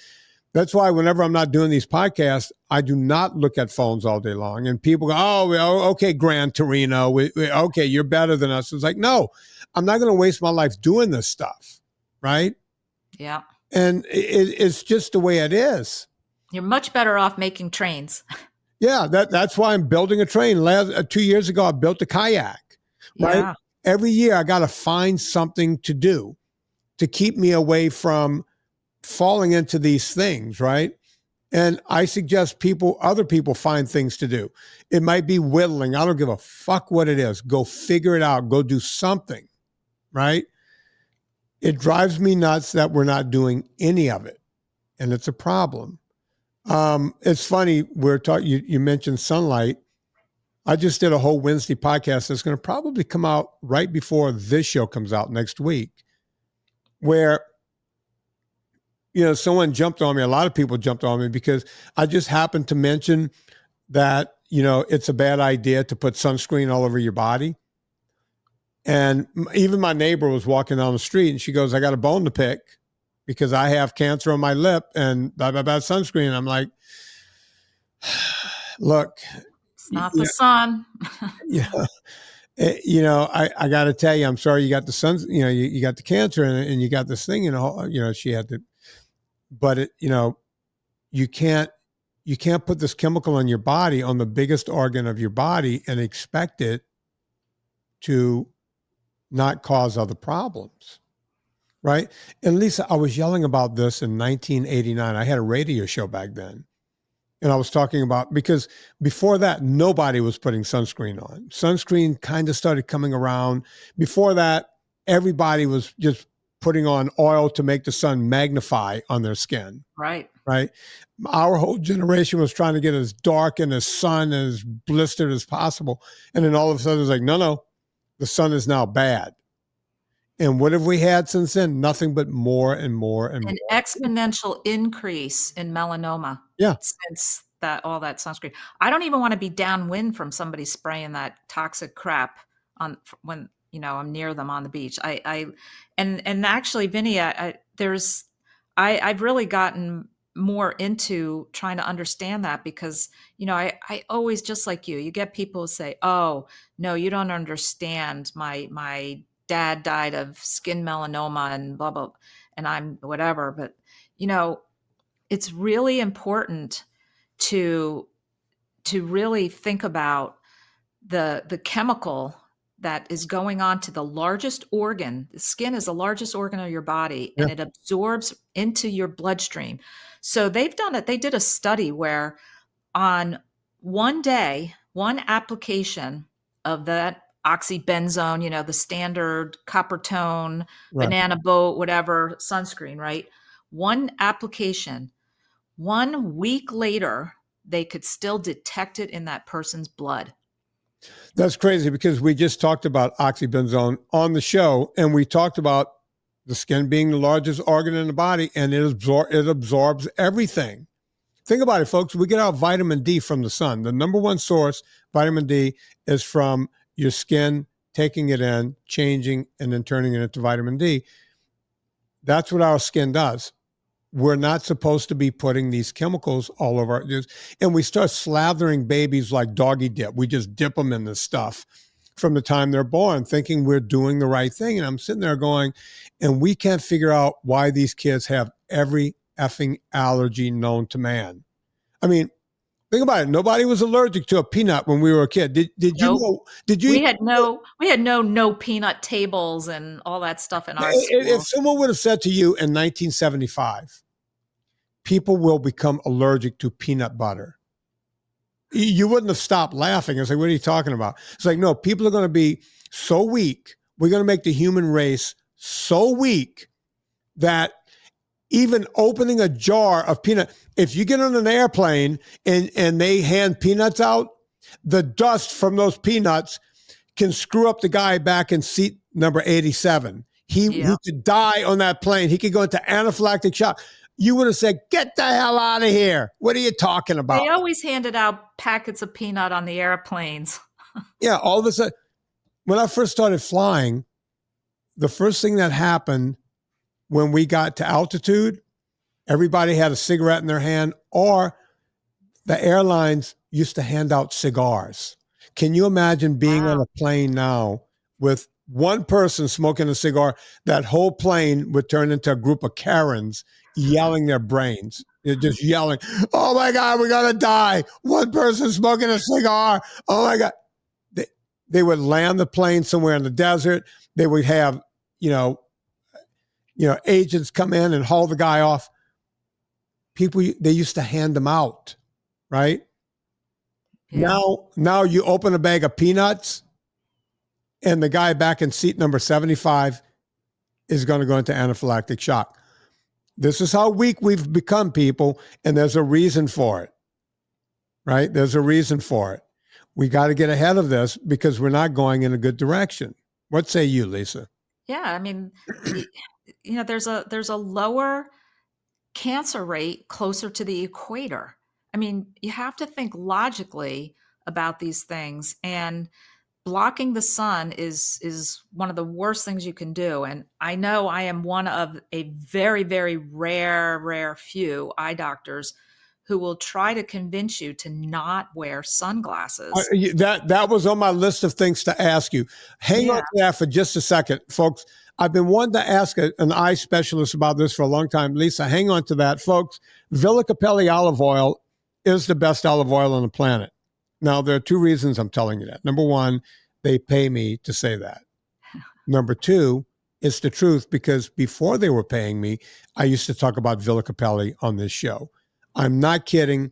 that's why whenever I'm not doing these podcasts, I do not look at phones all day long. And people go, oh, okay, Gran Torino, okay, you're better than us. It's like, no, I'm not going to waste my life doing this stuff, right? Yeah. And it's just the way it is. You're much better off making trains. Yeah, that's why I'm building a train. 2 years ago, I built a kayak, right? Yeah. Every year, I got to find something to do to keep me away from falling into these things, right? And I suggest other people find things to do. It might be whittling. I don't give a fuck what it is. Go figure it out. Go do something, right? It drives me nuts that we're not doing any of it. And it's a problem. It's funny. You mentioned sunlight. I just did a whole Wednesday podcast that's going to probably come out right before this show comes out next week, where someone jumped on me. A lot of people jumped on me because I just happened to mention that, it's a bad idea to put sunscreen all over your body. And even my neighbor was walking down the street and she goes, I got a bone to pick because I have cancer on my lip and blah, blah, blah, sunscreen. I'm like, look. It's not the sun. I got to tell you, I'm sorry you got the sun, you got the cancer and you got this thing, she had to. But you can't put this chemical on your body, on the biggest organ of your body, and expect it to not cause other problems, right? And Lisa, I was yelling about this in 1989. I had a radio show back then, and I was talking about, because before that, nobody was putting sunscreen on. Sunscreen kind of started coming around. Before that, everybody was just putting on oil to make the sun magnify on their skin. Right. Right. Our whole generation was trying to get as dark and as sun and as blistered as possible. And then all of a sudden it's like, no, the sun is now bad. And what have we had since then? Nothing but more and more and An more. exponential increase in melanoma. Yeah. Since all that sunscreen. I don't even want to be downwind from somebody spraying that toxic crap on when I'm near them on the beach. And actually, Vinny, I've really gotten more into trying to understand that because, I always, just like you get people who say, oh, no, you don't understand. My dad died of skin melanoma and blah, blah, and I'm whatever. But, it's really important to really think about the chemical that is going on to the largest organ. The skin is the largest organ of your body, and it absorbs into your bloodstream. So they did a study where on one day, one application of that oxybenzone, the standard copper tone, banana boat, whatever sunscreen, right? One application, 1 week later, they could still detect it in that person's blood. That's crazy because we just talked about oxybenzone on the show, and we talked about the skin being the largest organ in the body, and it absorbs everything. Think about it, folks. We get our vitamin D from the sun. The number one source, vitamin D, is from your skin taking it in, changing, and then turning it into vitamin D. That's what our skin does. We're not supposed to be putting these chemicals all over our, and we start slathering babies like doggy dip. We just dip them in this stuff from the time they're born, thinking we're doing the right thing. And I'm sitting there going, and we can't figure out why these kids have every effing allergy known to man. I mean, think about it. Nobody was allergic to a peanut when we were a kid. Did you know? Did you? We had no peanut tables and all that stuff in our school. If someone would have said to you in 1975, people will become allergic to peanut butter, you wouldn't have stopped laughing and say, what are you talking about? It's like, no, people are going to be so weak. We're going to make the human race so weak that even opening a jar of peanut, if you get on an airplane and they hand peanuts out, the dust from those peanuts can screw up the guy back in seat number 87. He could die on that plane. He could go into anaphylactic shock. You would have said, get the hell out of here. What are you talking about? They always handed out packets of peanut on the airplanes. Yeah, all of a sudden, when I first started flying, the first thing that happened when we got to altitude, everybody had a cigarette in their hand, or the airlines used to hand out cigars. Can you imagine being on a plane now with one person smoking a cigar? That whole plane would turn into a group of Karens yelling their brains. They're just yelling, oh my God, we're going to die. One person smoking a cigar. Oh my God. They would land the plane somewhere in the desert. They would have, agents come in and haul the guy off. People, they used to hand them out, right? Yeah. Now you open a bag of peanuts and the guy back in seat number 75 is going to go into anaphylactic shock. This is how weak we've become, people, and there's a reason for it, right? There's a reason for it. We got to get ahead of this because we're not going in a good direction. What say you, Lisa? Yeah, I mean, there's a lower cancer rate closer to the equator. I mean, you have to think logically about these things, and blocking the sun is one of the worst things you can do. And I know I am one of a very, very rare few eye doctors who will try to convince you to not wear sunglasses. That was on my list of things to ask you. Hang on to that for just a second, folks. I've been wanting to ask an eye specialist about this for a long time. Lisa, hang on to that, folks. Villa Capelli olive oil is the best olive oil on the planet. Now, there are two reasons I'm telling you that. Number one, they pay me to say that. Number two, it's the truth, because before they were paying me, I used to talk about Villa Capelli on this show. I'm not kidding.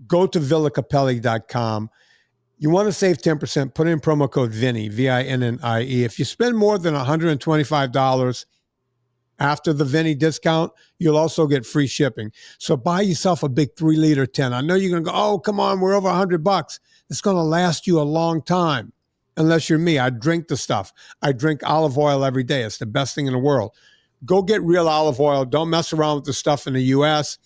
Go to villacapelli.com. You want to save 10%, put in promo code Vinnie, V-I-N-N-I-E. If you spend more than $125 after the Vinnie discount, you'll also get free shipping. So buy yourself a big 3-liter tin. I know you're going to go, oh, come on, we're over $100. It's going to last you a long time. Unless you're me, I drink the stuff. I drink olive oil every day. It's the best thing in the world. Go get real olive oil. Don't mess around with the stuff in the U.S.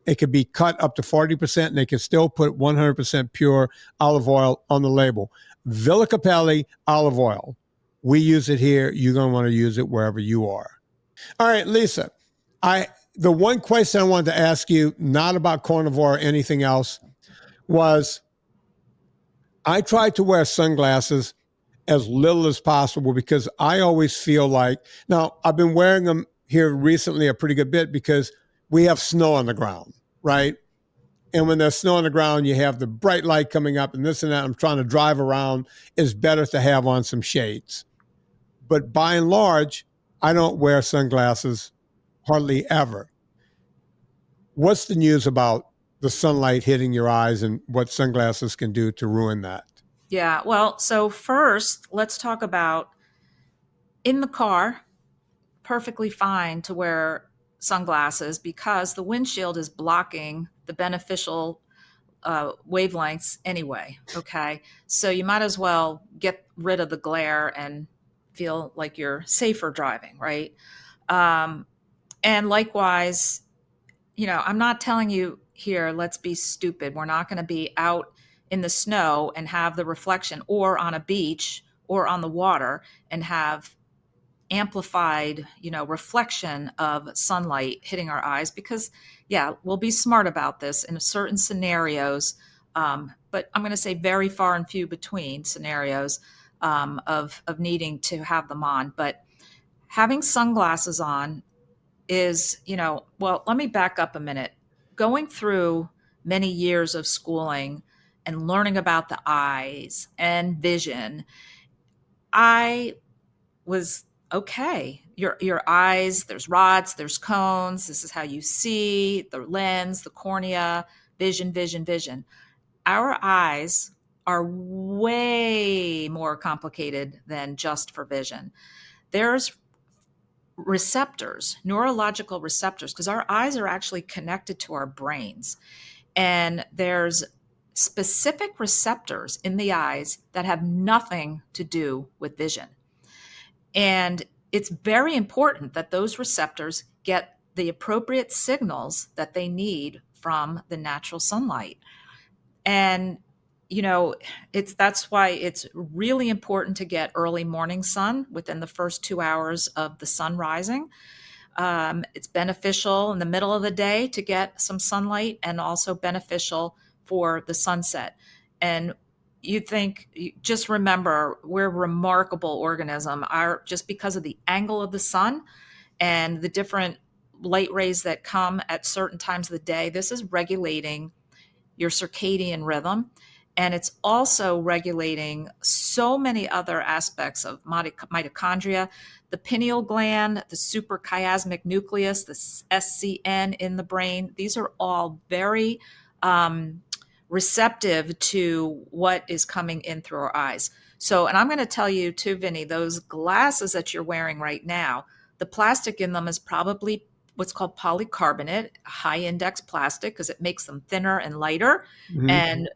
It could be cut up to 40%, and they can still put 100% pure olive oil on the label. Villa Capelli olive oil. We use it here. You're going to want to use it wherever you are. All right, Lisa, the one question I wanted to ask you, not about carnivore or anything else, was I tried to wear sunglasses as little as possible because I always feel like, now I've been wearing them here recently a pretty good bit because we have snow on the ground, right? And when there's snow on the ground, you have the bright light coming up and this and that. I'm trying to drive around. It's better to have on some shades. But by and large, I don't wear sunglasses hardly ever. What's the news about the sunlight hitting your eyes and what sunglasses can do to ruin that? Yeah, well, so first, let's talk about in the car, perfectly fine to wear sunglasses because the windshield is blocking the beneficial wavelengths anyway. Okay. So you might as well get rid of the glare and feel like you're safer driving, right? And likewise, I'm not telling you here, let's be stupid. We're not going to be out in the snow and have the reflection, or on a beach or on the water and have amplified, reflection of sunlight hitting our eyes, because we'll be smart about this in certain scenarios. But I'm going to say very far and few between scenarios of needing to have them on. But having sunglasses on is, well, let me back up a minute. Going through many years of schooling and learning about the eyes and vision, I was okay. Your eyes, there's rods, there's cones. This is how you see, the lens, the cornea, vision, vision, vision. Our eyes are way more complicated than just for vision. There's receptors, neurological receptors, because our eyes are actually connected to our brains. And there's specific receptors in the eyes that have nothing to do with vision. And it's very important that those receptors get the appropriate signals that they need from the natural sunlight. And that's why it's really important to get early morning sun within the first 2 hours of the sun rising. It's beneficial in the middle of the day to get some sunlight, and also beneficial for the sunset. And just remember, we're a remarkable organism. Just because of the angle of the sun and the different light rays that come at certain times of the day, this is regulating your circadian rhythm. And it's also regulating so many other aspects of mitochondria, the pineal gland, the suprachiasmatic nucleus, the SCN in the brain. These are all very receptive to what is coming in through our eyes. So, and I'm going to tell you too, Vinnie, those glasses that you're wearing right now, the plastic in them is probably what's called polycarbonate, high index plastic, because it makes them thinner and lighter. Mm-hmm. And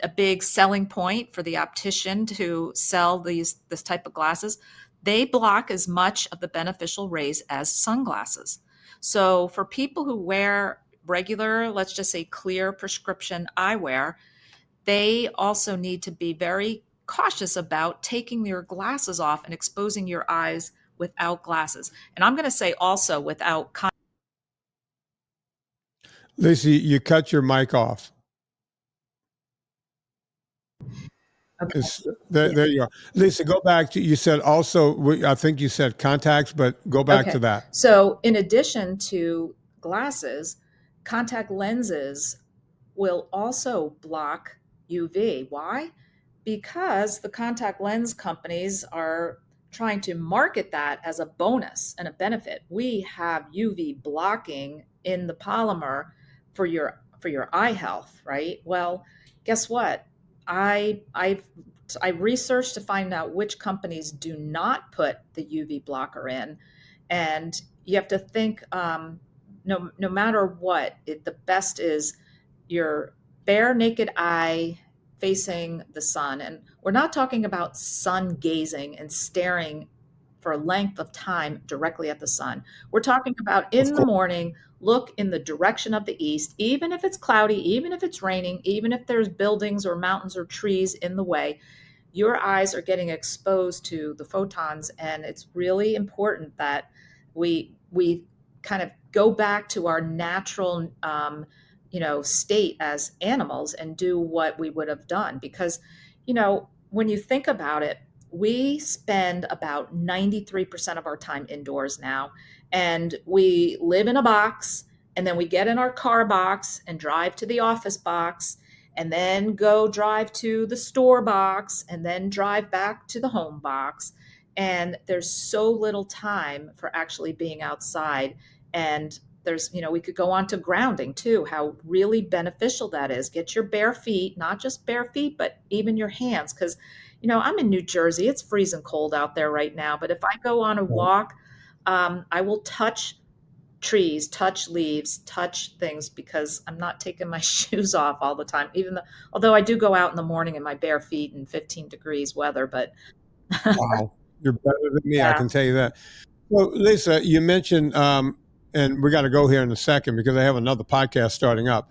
a big selling point for the optician to sell this type of glasses, they block as much of the beneficial rays as sunglasses. So for people who wear regular, let's just say clear prescription eyewear, they also need to be very cautious about taking your glasses off and exposing your eyes without glasses. And I'm going to say also without. Lisa, you cut your mic off. Okay. There you are. Lisa, go back to, you said also, I think you said contacts, but go back to that. So in addition to glasses, contact lenses will also block UV. Why? Because the contact lens companies are trying to market that as a bonus and a benefit. We have UV blocking in the polymer for your eye health, right? Well, guess what? I researched to find out which companies do not put the UV blocker in, and you have to think no matter what, the best is your bare naked eye facing the sun. And we're not talking about sun gazing and staring for a length of time directly at the sun. We're talking about in the morning, look in the direction of the east, even if it's cloudy, even if it's raining, even if there's buildings or mountains or trees in the way. your eyes are getting exposed to the photons, and it's really important that we kind of go back to our natural state as animals and do what we would have done. Because when you think about it, we spend about 93% of our time indoors now, and we live in a box, and then we get in our car box and drive to the office box, and then go drive to the store box, and then drive back to the home box. And there's so little time for actually being outside. And there's, we could go on to grounding too, how really beneficial that is. Get your bare feet, not just bare feet, but even your hands. Because, I'm in New Jersey. It's freezing cold out there right now. But if I go on a walk, I will touch trees, touch leaves, touch things, because I'm not taking my shoes off all the time. Although I do go out in the morning in my bare feet in 15 degrees weather, but Wow. You're better than me, I yeah. can tell you that. So, Lisa, you mentioned, and we got to go here in a second because I have another podcast starting up.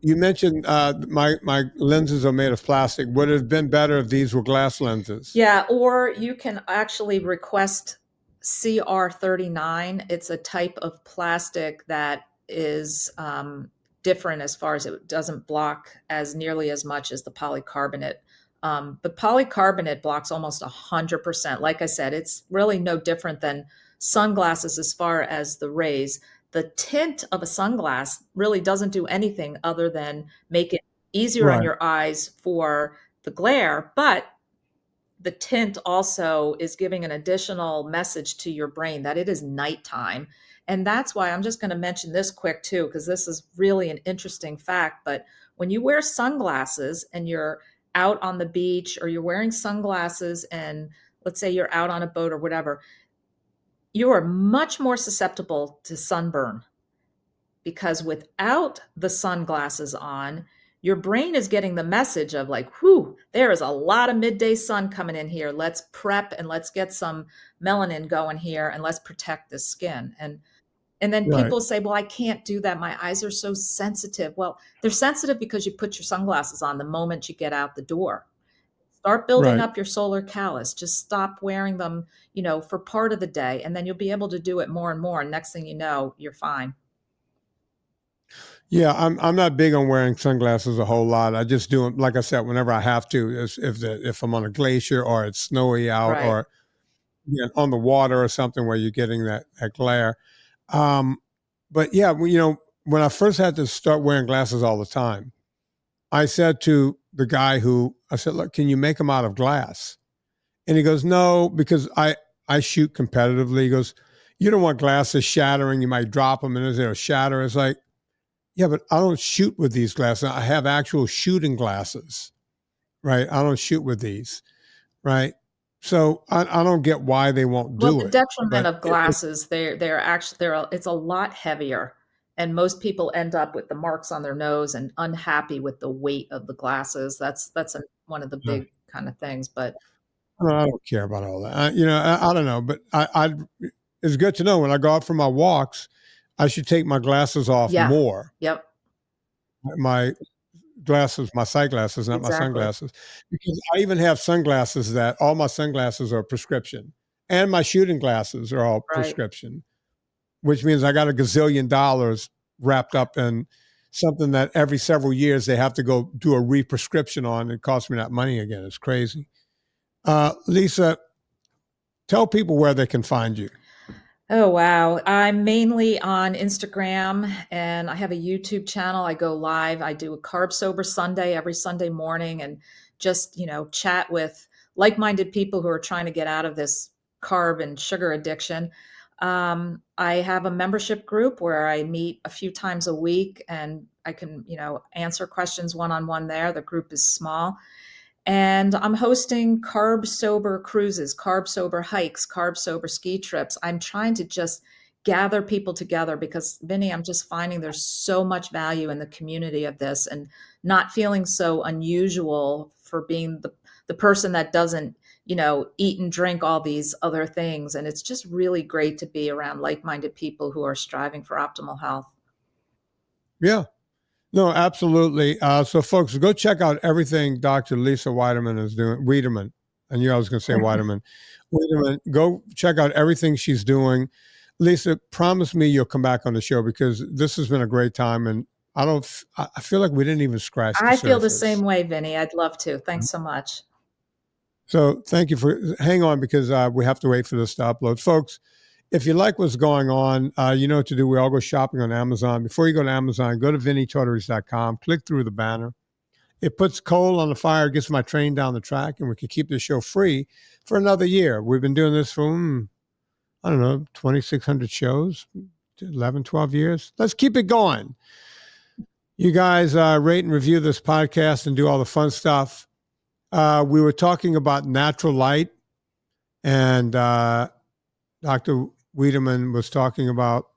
You mentioned my lenses are made of plastic. Would it have been better if these were glass lenses? Yeah, or you can actually request CR39. It's a type of plastic that is different as far as it doesn't block as nearly as much as the polycarbonate. But polycarbonate blocks almost 100%. Like I said, it's really no different than sunglasses as far as the rays. The tint of a sunglass really doesn't do anything other than make it easier on Right. your eyes for the glare, but the tint also is giving an additional message to your brain that it is nighttime. And that's why I'm just going to mention this quick too, because this is really an interesting fact. But when you wear sunglasses and you're out on the beach, or you're wearing sunglasses and let's say you're out on a boat or whatever, you are much more susceptible to sunburn, because without the sunglasses on, your brain is getting the message of like, whew, there is a lot of midday sun coming in here. Let's prep and let's get some melanin going here and let's protect the skin. And then Right. people say, well, I can't do that. My eyes are so sensitive. Well, they're sensitive because you put your sunglasses on the moment you get out the door. Start building Right. up your solar callus. Just stop wearing them, for part of the day, and then you'll be able to do it more and more. And next thing you know, you're fine. Yeah, I'm not big on wearing sunglasses a whole lot. I just do them, like I said, whenever I have to. If I'm on a glacier or it's snowy out, Right. or on the water or something where you're getting that glare. But yeah, when I first had to start wearing glasses all the time, I said to the guy I said, look, can you make them out of glass? And he goes, no, because I shoot competitively. He goes, you don't want glasses shattering. You might drop them and it'll shatter. It's like, yeah, but I don't shoot with these glasses. I have actual shooting glasses, right? I don't shoot with these, right? So I don't get why they won't Well, do the it. detriment But of glasses, it's a lot heavier, and most people end up with the marks on their nose and unhappy with the weight of the glasses. That's one of the big kind of things. But I don't care about all that. I don't know, but it's good to know when I go out for my walks, I should take my glasses off yeah, more. yep, My my sight glasses, not my exactly. sunglasses, because I even have sunglasses that all my sunglasses are prescription, and my shooting glasses are all Right. prescription, which means I got a gazillion dollars wrapped up in something that every several years they have to go do a re-prescription on. It costs me that money again. It's crazy. Lisa, tell people where they can find you. Oh, wow. I'm mainly on Instagram, and I have a YouTube channel. I go live. I do a Carb Sober Sunday every Sunday morning, and just, chat with like-minded people who are trying to get out of this carb and sugar addiction. I have a membership group where I meet a few times a week, and I can, answer questions one-on-one there. The group is small. And I'm hosting carb sober cruises, carb sober hikes, carb sober ski trips. I'm trying to just gather people together because, Vinnie, I'm just finding there's so much value in the community of this, and not feeling so unusual for being the person that doesn't, eat and drink all these other things. And it's just really great to be around like-minded people who are striving for optimal health. Yeah. No, absolutely. So, folks, go check out everything Dr. Lisa Wiedeman is doing. Wiedemann. I knew I was going to say Wiedemann. Wiedemann, go check out everything she's doing. Lisa, promise me you'll come back on the show because this has been a great time. And I feel like we didn't even scratch the I feel the surface. same way, Vinnie. I'd love to. Thanks so much. So thank you hang on because we have to wait for this to upload. Folks, if you like what's going on, you know what to do. We all go shopping on Amazon. Before you go to Amazon, go to VinnieTortorich.com, click through the banner. It puts coal on the fire, gets my train down the track, and we can keep this show free for another year. We've been doing this for, I don't know, 2,600 shows, 11, 12 years. Let's keep it going. You guys rate and review this podcast and do all the fun stuff. We were talking about natural light, and Dr. Wiedemann was talking about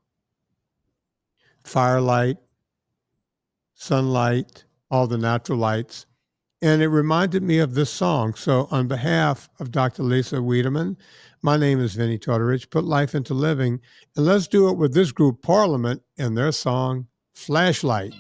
firelight, sunlight, all the natural lights. And it reminded me of this song. So on behalf of Dr. Lisa Wiedeman, my name is Vinnie Tortorich. Put life into living. And let's do it with this group, Parliament, and their song, Flashlight.